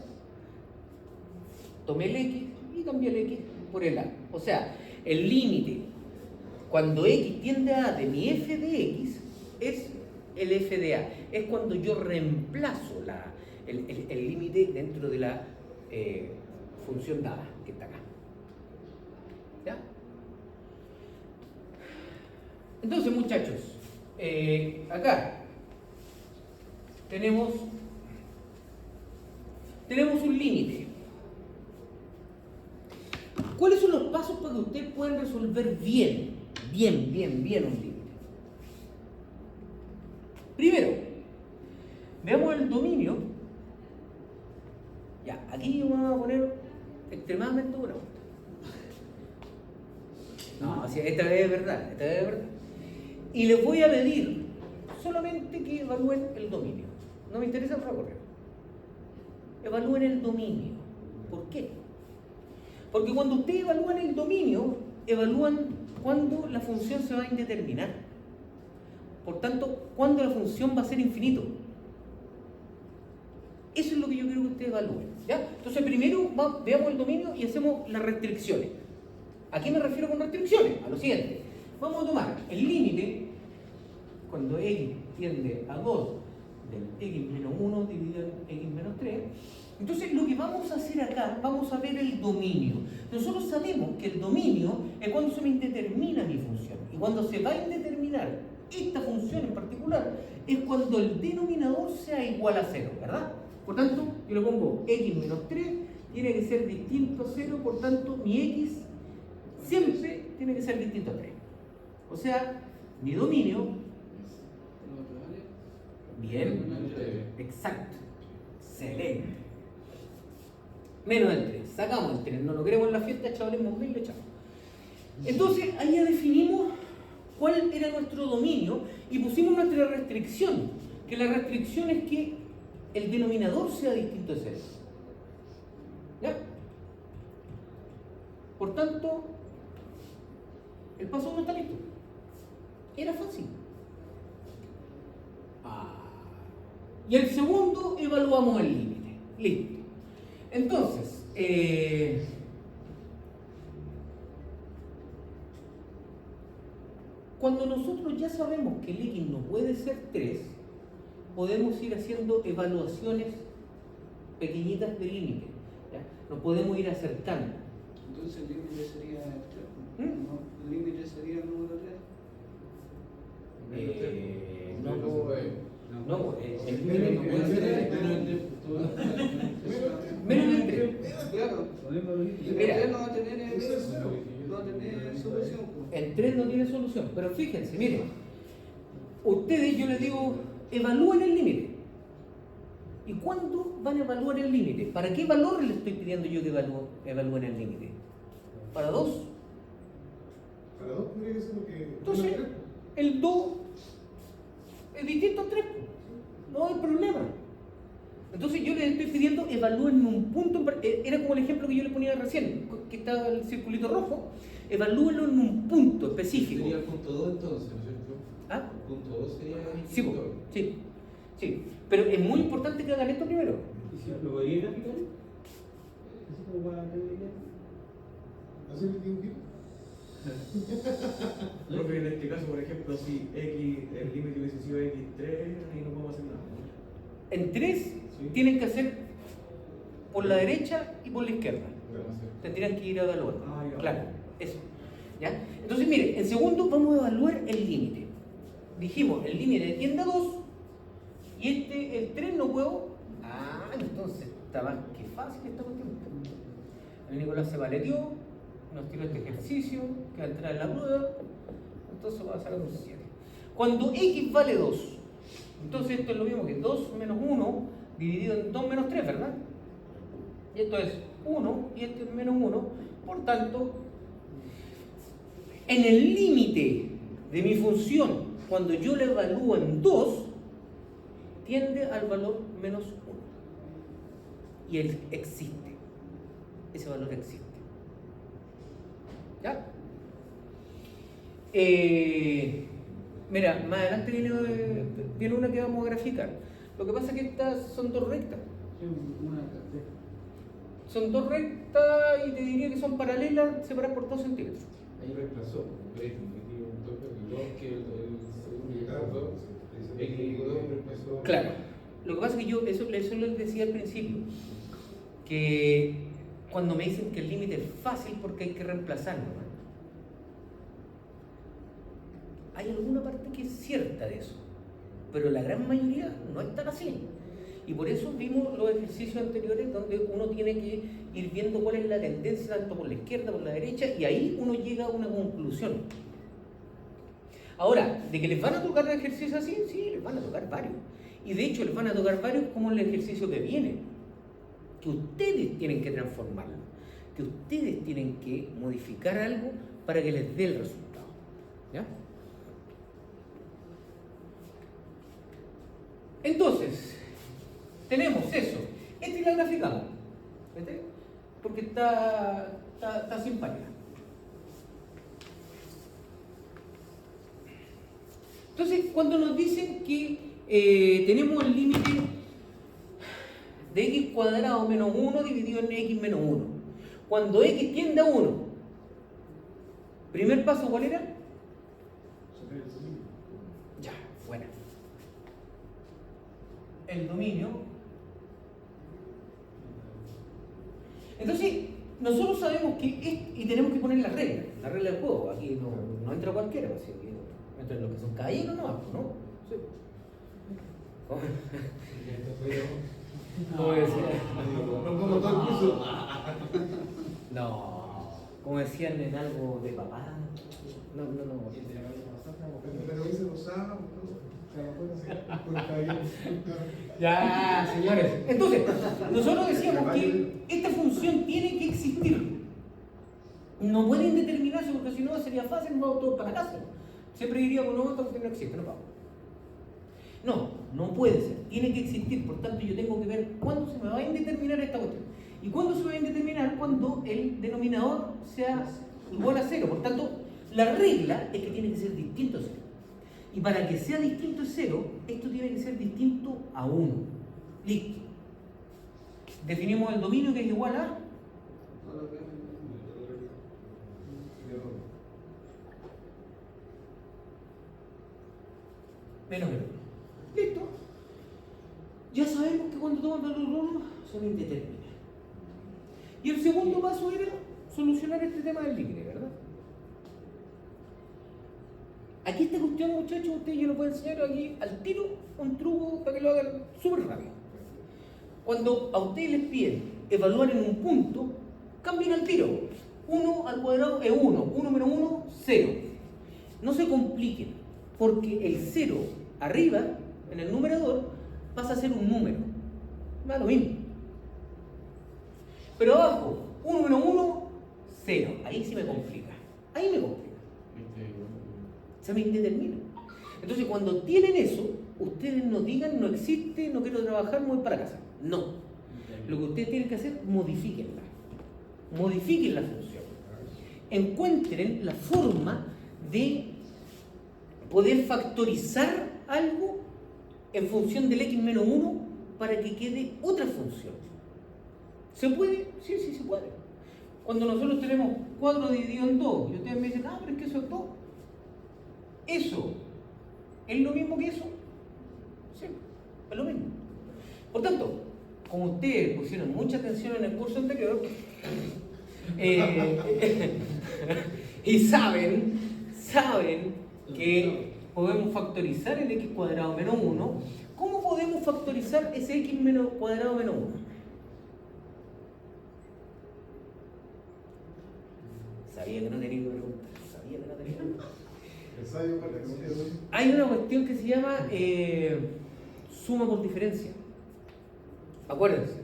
A: Tomé el x y cambié el x por el a. O sea, el límite cuando x tiende a de mi f de x es el f de a. Es cuando yo reemplazo el límite dentro de la función dada que está acá. ¿Ya? Entonces, muchachos, acá tenemos un límite. ¿Cuáles son los pasos para que ustedes puedan resolver bien un límite? Primero, veamos el dominio. Ya, aquí vamos a poner extremadamente buena onda. No, si esta es verdad, Y les voy a pedir solamente que evalúen el dominio. No me interesa el recorrido. Evalúen el dominio. ¿Por qué? Porque cuando ustedes evalúan el dominio, evalúan cuándo la función se va a indeterminar. Por tanto, cuándo la función va a ser infinito. Eso es lo que yo quiero que ustedes evalúen. ¿Ya? Entonces, primero veamos el dominio y hacemos las restricciones. ¿A qué me refiero con restricciones? A lo siguiente. Vamos a tomar el límite cuando x tiende a 2 del x menos 1 dividido en x menos 3. Entonces, lo que vamos a hacer acá, vamos a ver el dominio. Nosotros sabemos que el dominio es cuando se me indetermina mi función. Y cuando se va a indeterminar esta función en particular, es cuando el denominador sea igual a 0, ¿verdad? Por tanto, yo le pongo x menos 3, tiene que ser distinto a 0, por tanto, mi x siempre tiene que ser distinto a 3. O sea, mi dominio, bien, exacto, excelente. Menos del 3, sacamos el 3, no lo queremos en la fiesta, chavales, y le echamos. Entonces, ahí ya definimos cuál era nuestro dominio y pusimos nuestra restricción, que la restricción es que el denominador sea distinto a 0. ¿Ya? Por tanto, el paso 1 está listo. Era fácil. Y el segundo, evaluamos el límite. Listo. Entonces, cuando nosotros ya sabemos que el X no puede ser 3, podemos ir haciendo evaluaciones pequeñitas de límite. ¿Ya? Nos podemos ir acercando.
E: Entonces el límite sería el 3. ¿No? El límite sería el número 3.
A: No, el límite
D: Menos
A: no puede ser menos del 3.
E: Claro. El
A: Mira.
E: 3 no va a tener solución. Pues.
A: El 3 no tiene solución, pero fíjense, miren, ustedes, yo les digo, evalúen el límite. ¿Y cuándo van a evaluar el límite? ¿Para qué valor le estoy pidiendo yo que evalúen el límite? ¿Para 2?
C: Para 2 tendría que ser lo que.
A: Entonces, el 2 es distinto al 3. No hay problema. Entonces yo les estoy pidiendo evalúen un punto, era como el ejemplo que yo le ponía recién, que estaba el circulito rojo, evalúenlo en un punto específico.
D: Sería el punto 2 entonces, ¿no es cierto?
A: ¿Ah?
D: El punto 2 sería el
A: Sí,
D: indicador.
A: sí. Pero es muy importante que hagan esto primero.
B: ¿Y si lo podría graficar? Así como para tener idea.
C: ¿Hacer el dibujito?
D: Profe, en este caso, por ejemplo, si X, el límite hubiese sido X3, ahí no podemos hacer nada.
A: En 3
D: Sí.
A: tienen que hacer por la derecha y por la izquierda.
D: Podemos hacer.
A: Tendrían que ir a evaluar.
D: Ah, ya.
A: Claro, eso. ¿Ya? Entonces, mire, en segundo vamos a evaluar el límite. Dijimos, el límite tiende a 2 y el 3 no puedo. Entonces está más que fácil esta cuestión. El Nicolás se valeteó, nos tiró este ejercicio que va a entrar en la prueba, entonces va a sacar un 7. Cuando X vale 2, entonces esto es lo mismo que 2 menos 1 dividido en 2 menos 3, ¿verdad? Y esto es 1 y esto es menos 1, por tanto, en el límite de mi función, cuando yo la evalúo en 2, tiende al valor menos 1. Y él existe. Ese valor existe. ¿Ya? Mira, más adelante viene una que vamos a graficar. Lo que pasa es que estas son 2 rectas.
B: Sí, una cartera.
A: Son 2 rectas y te diría que son paralelas, separadas por 2 centímetros.
D: Ahí reemplazó. Aquí un toque de 2 que el segundo indicador.
C: El indicador reemplazó.
A: Claro. Lo que pasa es que yo, eso les decía al principio, que cuando me dicen que el límite es fácil porque hay que reemplazarlo, ¿no? Hay alguna parte que es cierta de eso, pero la gran mayoría no es tan así. Y por eso vimos los ejercicios anteriores donde uno tiene que ir viendo cuál es la tendencia tanto por la izquierda, por la derecha, y ahí uno llega a una conclusión. Ahora, ¿de que les van a tocar ejercicios así? Sí, les van a tocar varios. Y de hecho les van a tocar varios como el ejercicio que viene, que ustedes tienen que transformarlo, que ustedes tienen que modificar algo para que les dé el resultado. ¿Ya? Entonces, tenemos eso. Este la graficamos, ¿viste? Porque está sin página. Entonces, cuando nos dicen que tenemos el límite de x cuadrado menos 1 dividido en x menos 1, cuando x tiende a 1, primer paso, ¿cuál era? Ya, buena. El dominio. Entonces, nosotros sabemos que y tenemos que poner la regla del juego. Aquí no entra cualquiera, pues, aquí entran los que son caídos nomás, ¿no? Sí. ¿Cómo decía?
C: No como todo el curso.
A: No. como decían en algo de papá. No.
C: Pero hoy se lo sabe,
A: Ya, señores. Entonces, nosotros decíamos que esta función tiene que existir. No puede indeterminarse porque si no sería fácil, nos vamos todos para casa. Siempre diríamos, no, esta cuestión no existe, no vamos. No puede ser, tiene que existir. Por tanto, yo tengo que ver cuándo se me va a indeterminar esta cuestión. ¿Y cuándo se va a indeterminar? Cuando el denominador sea igual a 0. Por tanto, la regla es que tiene que ser distinto a 0. Y para que sea distinto a 0, esto tiene que ser distinto a 1. Listo. Definimos el dominio que es igual a menos el 1. Listo. Ya sabemos que cuando toman valor 1 son indeterminados. Y el segundo paso era solucionar este tema del límite, ¿verdad? Aquí esta cuestión, muchachos, ustedes yo lo puedo enseñar aquí al tiro un truco para que lo hagan súper rápido. Cuando a ustedes les piden evaluar en un punto, cambien al tiro. 1 al cuadrado es 1, 1 menos 1, 0. No se compliquen, porque el 0 arriba, en el numerador, pasa a ser un número. Va lo mismo. Pero abajo, 1 menos 1, 0. Ahí sí me complica. Ahí me complica. Se me indetermina. Entonces, cuando tienen eso, ustedes no digan, no existe, no quiero trabajar, me voy para casa. No. Lo que ustedes tienen que hacer, modifíquenla. Modifiquen la función. Encuentren la forma de poder factorizar algo en función del x menos 1 para que quede otra función. ¿Se puede? Sí, se puede. Cuando nosotros tenemos 4 dividido en 2 y ustedes me dicen, pero es que eso es 2. ¿Eso es lo mismo que eso? Sí, es lo mismo. Por tanto, como ustedes pusieron mucha atención en el curso anterior y saben que podemos factorizar el x cuadrado menos 1, ¿cómo podemos factorizar ese x cuadrado menos 1? Sabía que no tenía que preguntar, Hay una cuestión que se llama suma por diferencia. Acuérdense.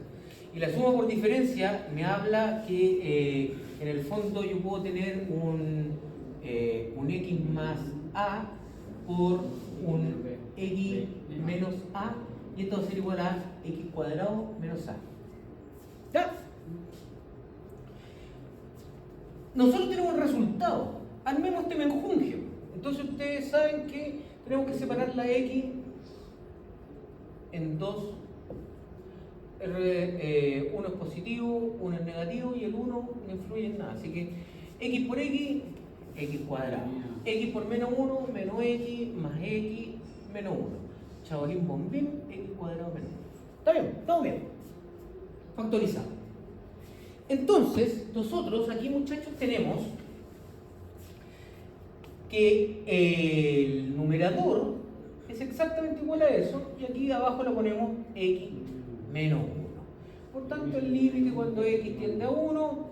A: Y la suma por diferencia me habla que en el fondo yo puedo tener un x más a por un x menos a, y esto va a ser igual a x cuadrado menos a. ¿Ya? Nosotros tenemos el resultado. Armemos este menjunje. Entonces ustedes saben que tenemos que separar la x en dos. Uno es positivo, uno es negativo y el 1 no influye en nada. Así que x por x, x cuadrado. X por menos 1, menos x, más x, menos 1. Chavalín bombín, x cuadrado menos 1. ¿Está bien? ¿Estamos bien? Factorizado. Entonces, nosotros aquí, muchachos, tenemos que el numerador es exactamente igual a eso, y aquí abajo le ponemos x menos 1. Por tanto, el límite cuando x tiende a 1,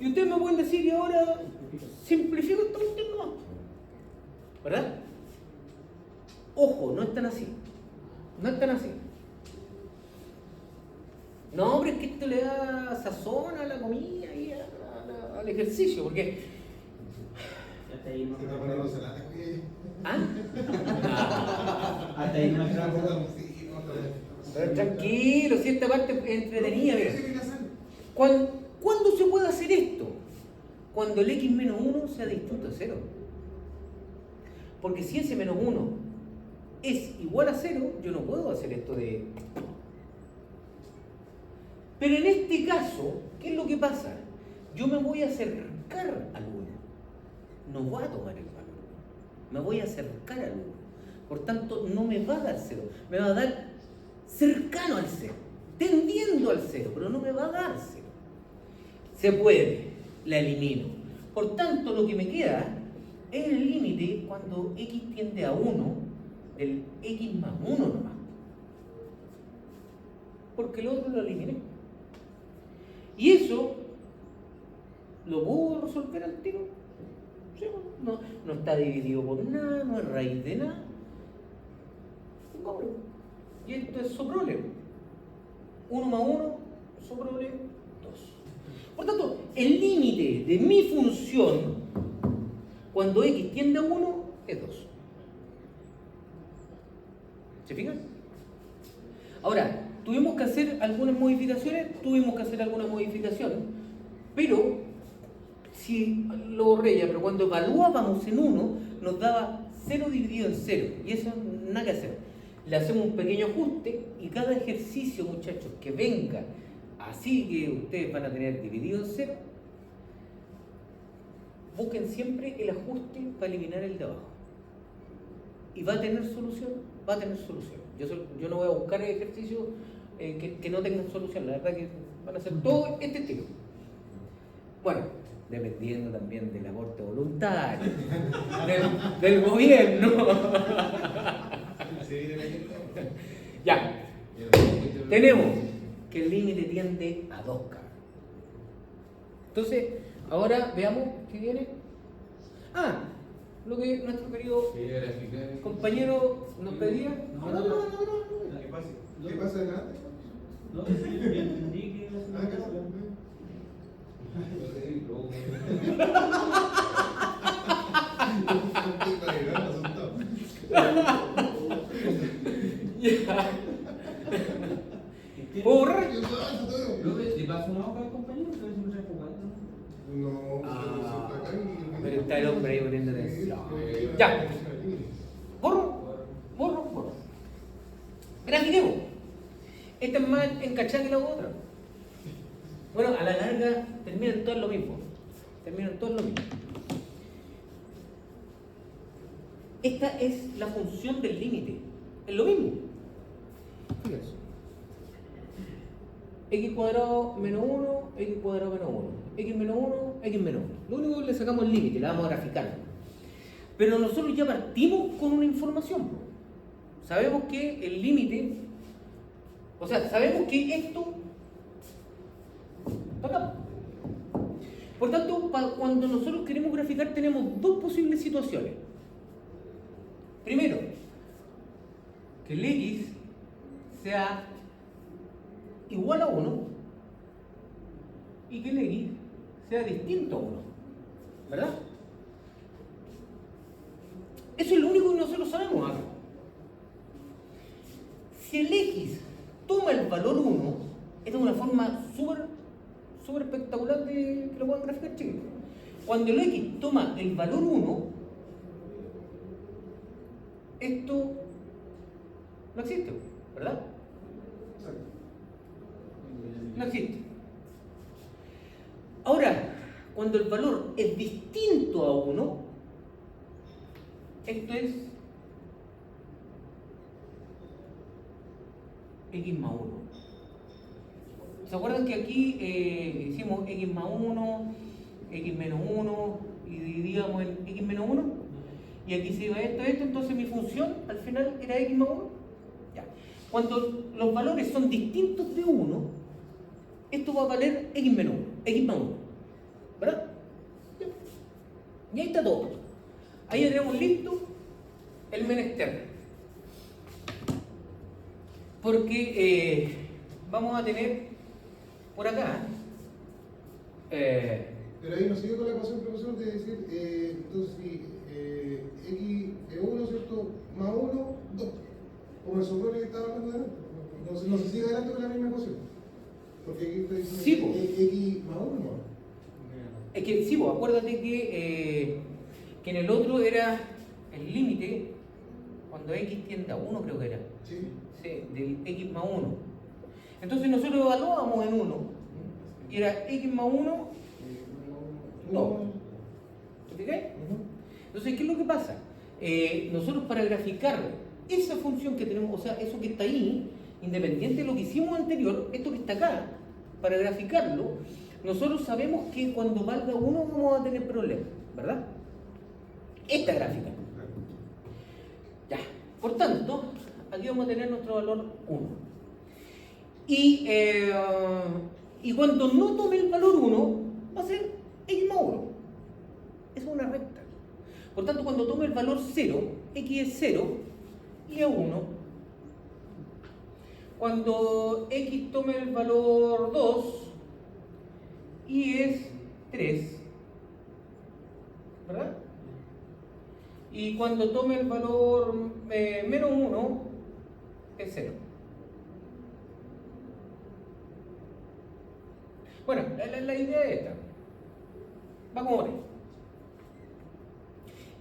A: y ustedes me pueden decir, y ahora simplifico esta cuestión nomás, ¿verdad? Ojo, no es tan así. No es tan así. No, hombre, es que esto le da sazón a la comida y al ejercicio, porque...
B: Hasta ahí no.
A: ¿Ah?
B: Hasta ahí no.
A: Pero tranquilo, si esta parte es entretenida. Mira. ¿Cuándo se puede hacer esto? Cuando el x menos 1 sea distinto a 0. Porque si ese menos 1 es igual a 0, yo no puedo hacer esto de... Pero en este caso, ¿qué es lo que pasa? Yo me voy a acercar al 1. No voy a tomar el valor. Me voy a acercar al 1. Por tanto, no me va a dar 0. Me va a dar cercano al 0. Tendiendo al 0, pero no me va a dar 0. Se puede. La elimino. Por tanto, lo que me queda es el límite cuando x tiende a 1 del x más 1 nomás. Porque el otro lo eliminé. Y eso ¿Lo puedo resolver al tiro? Sí, no, no está dividido por nada, no es raíz de nada. Pongámoslo. Y esto es soprole. 1 más 1, soprole 2. Por tanto, el límite de mi función, cuando x tiende a 1, es 2. ¿Se fijan? Ahora, tuvimos que hacer algunas modificaciones, pero si lo borré ya, pero cuando evaluábamos en 1, nos daba 0 dividido en 0, y eso nada que hacer. Le hacemos un pequeño ajuste, y cada ejercicio, muchachos, que venga así que ustedes van a tener dividido en 0, busquen siempre el ajuste para eliminar el de abajo. Y va a tener solución, va a tener solución. Yo no voy a buscar ejercicios que no tengan solución, la verdad que van a ser todo este estilo. Bueno, dependiendo también del aporte voluntario, del gobierno. Ya, tenemos que el límite tiende a 2K. Entonces, ahora veamos qué viene. Lo que nuestro querido compañero nos pedía.
D: ¿Qué pasa?
C: ¿Qué pasa adelante?
B: No, sí, yo entendí que iba a ser
C: Ah,
B: una
C: que
B: tabla.
A: ¿Puedo borrar?
B: ¿Le paso una hoja al compañero? Que a ver si me trae jugando.
A: Pero está el hombre ahí poniendo atención. Ya. Borro. Grafiquemos. Esta es más encachada que la otra. Bueno, a la larga terminan todos lo mismo. Esta es la función del límite. Es lo mismo. Fíjense. X cuadrado menos 1, x cuadrado menos 1. X menos 1, x menos 1. Lo único que le sacamos el límite, la vamos a graficar. Pero nosotros ya partimos con una información. Sabemos que el límite, o sea, sabemos que esto está acá. Por tanto, cuando nosotros queremos graficar tenemos dos posibles situaciones. Primero, que el x sea igual a 1 y que el x sea distinto a 1, ¿verdad? Eso es lo único que nosotros sabemos acá. Si el x toma el valor 1, esta es una forma súper espectacular de que lo puedan graficar, chicos. Cuando el x toma el valor 1, esto no existe, ¿verdad? No existe. Ahora, cuando el valor es distinto a 1, esto es x más 1. ¿Se acuerdan que aquí hicimos x más 1, x menos 1 y dividíamos en x menos 1? Y aquí se iba esto, entonces mi función al final era x más 1. Ya. Cuando los valores son distintos de 1, esto va a valer x menos 1, x más 1. ¿Verdad? Ya. Y ahí está todo. Ahí ya tenemos listo el menester. Porque vamos a tener por acá.
C: Pero ahí nos sigue con la ecuación, profesor, de decir, entonces si x es 1, ¿cierto? Más 1, 2. Como el software que estaba hablando delante. No se sigue adelante con la misma ecuación. Porque aquí está diciendo
A: Sí, po.
C: x más 1.
A: Es que sí, vos, acuérdate que en el otro era el límite cuando x tiende a 1, creo que era.
C: Sí.
A: Sí, del x más 1. Entonces nosotros evaluábamos en 1 y era x más 1, 2. ¿Te fijas? Entonces, ¿qué es lo que pasa? Nosotros para graficar esa función que tenemos, o sea, eso que está ahí, independiente de lo que hicimos anterior, esto que está acá, para graficarlo, nosotros sabemos que cuando valga 1 vamos a tener problemas, ¿verdad? Esta gráfica. Ya, por tanto, aquí vamos a tener nuestro valor 1. Y cuando no tome el valor 1, va a ser X más 1. Esa es una recta. Por tanto, cuando tome el valor 0, X es 0 y es 1. Cuando X tome el valor 2, Y es 3. ¿Verdad? Y cuando tome el valor menos 1, es 0. Bueno, la idea es esta. Vamos a ver.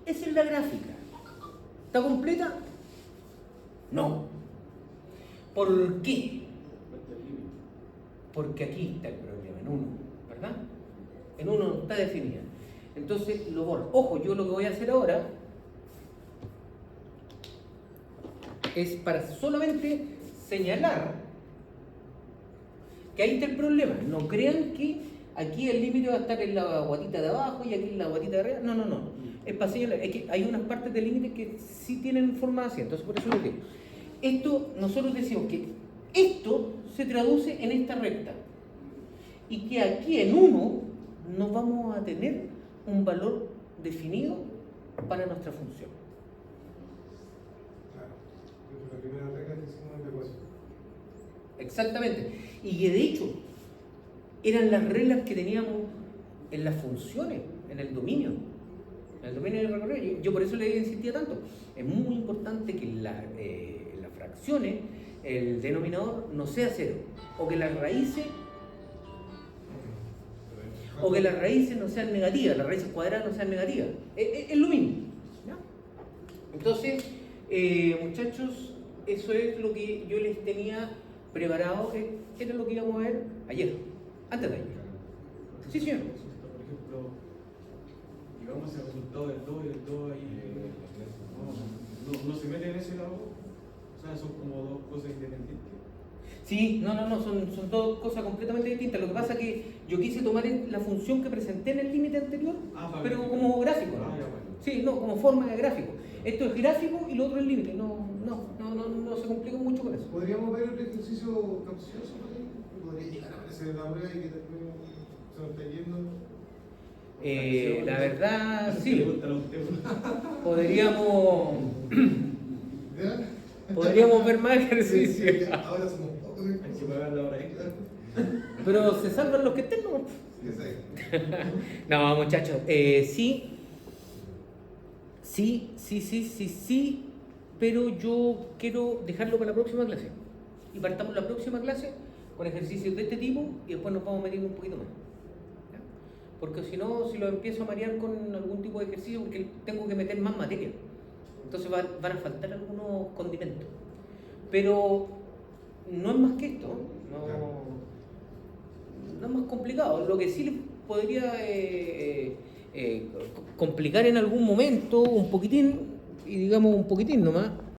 A: Esa es la gráfica. ¿Está completa? No. ¿Por qué? Porque aquí está el problema, en 1, ¿verdad? En 1 no está definida. Entonces lo borro. Ojo, yo lo que voy a hacer ahora es para solamente señalar que ahí está el problema. No crean que aquí el límite va a estar en la guatita de abajo y aquí en la guatita de arriba. No, no, no. Es para señalar. Es que hay unas partes del límite que sí tienen forma así. Entonces por eso lo digo. Esto, nosotros decimos que esto se traduce en esta recta. Y que aquí en 1 no vamos a tener un valor definido para nuestra función.
C: Claro, porque la primera regla que hicimos en la ecuación.
A: Exactamente. Y que de hecho eran las reglas que teníamos en las funciones, en el dominio. En el dominio del recorrido. Yo por eso le insistía tanto. Es muy importante que las fracciones, el denominador no sea 0. O que las raíces no sean negativas, las raíces cuadradas no sean negativas. Es lo mismo. ¿Ya? Entonces, muchachos, eso es lo que yo les tenía preparado. Era lo que íbamos a ver ayer, antes de ayer. Sí, señor.
D: Por ejemplo, digamos el resultado del 2 y el 2 ahí no se mete en ese lado. O sea, son como dos cosas independientes.
A: Sí, no, son dos cosas completamente distintas. Lo que pasa es que yo quise tomar la función que presenté en el límite anterior, pero como gráfico. ¿No?
D: Ya, bueno.
A: Sí, no, como forma de gráfico. Esto es gráfico y lo otro es límite. No se complicó mucho con eso.
C: ¿Podríamos ver otro ejercicio capcioso por ahí? ¿Podría llegar a aparecer en la prueba y que después se nos está yendo?
A: La verdad, sí.
D: Pregúntale a usted.
A: Podríamos ver más ejercicios.
C: Ahora somos pocos.
D: Hay que pagar la hora extra.
A: Pero se salvan los que estén, ¿no? No, muchachos, sí, pero yo quiero dejarlo para la próxima clase. Y partamos la próxima clase con ejercicios de este tipo y después nos vamos metiendo un poquito más. ¿Ya? Porque si no, si lo empiezo a marear con algún tipo de ejercicio, porque tengo que meter más materia. Entonces van a faltar algunos condimentos. Pero no es más que esto, no es más complicado. Lo que sí les podría complicar en algún momento un poquitín, y digamos un poquitín nomás,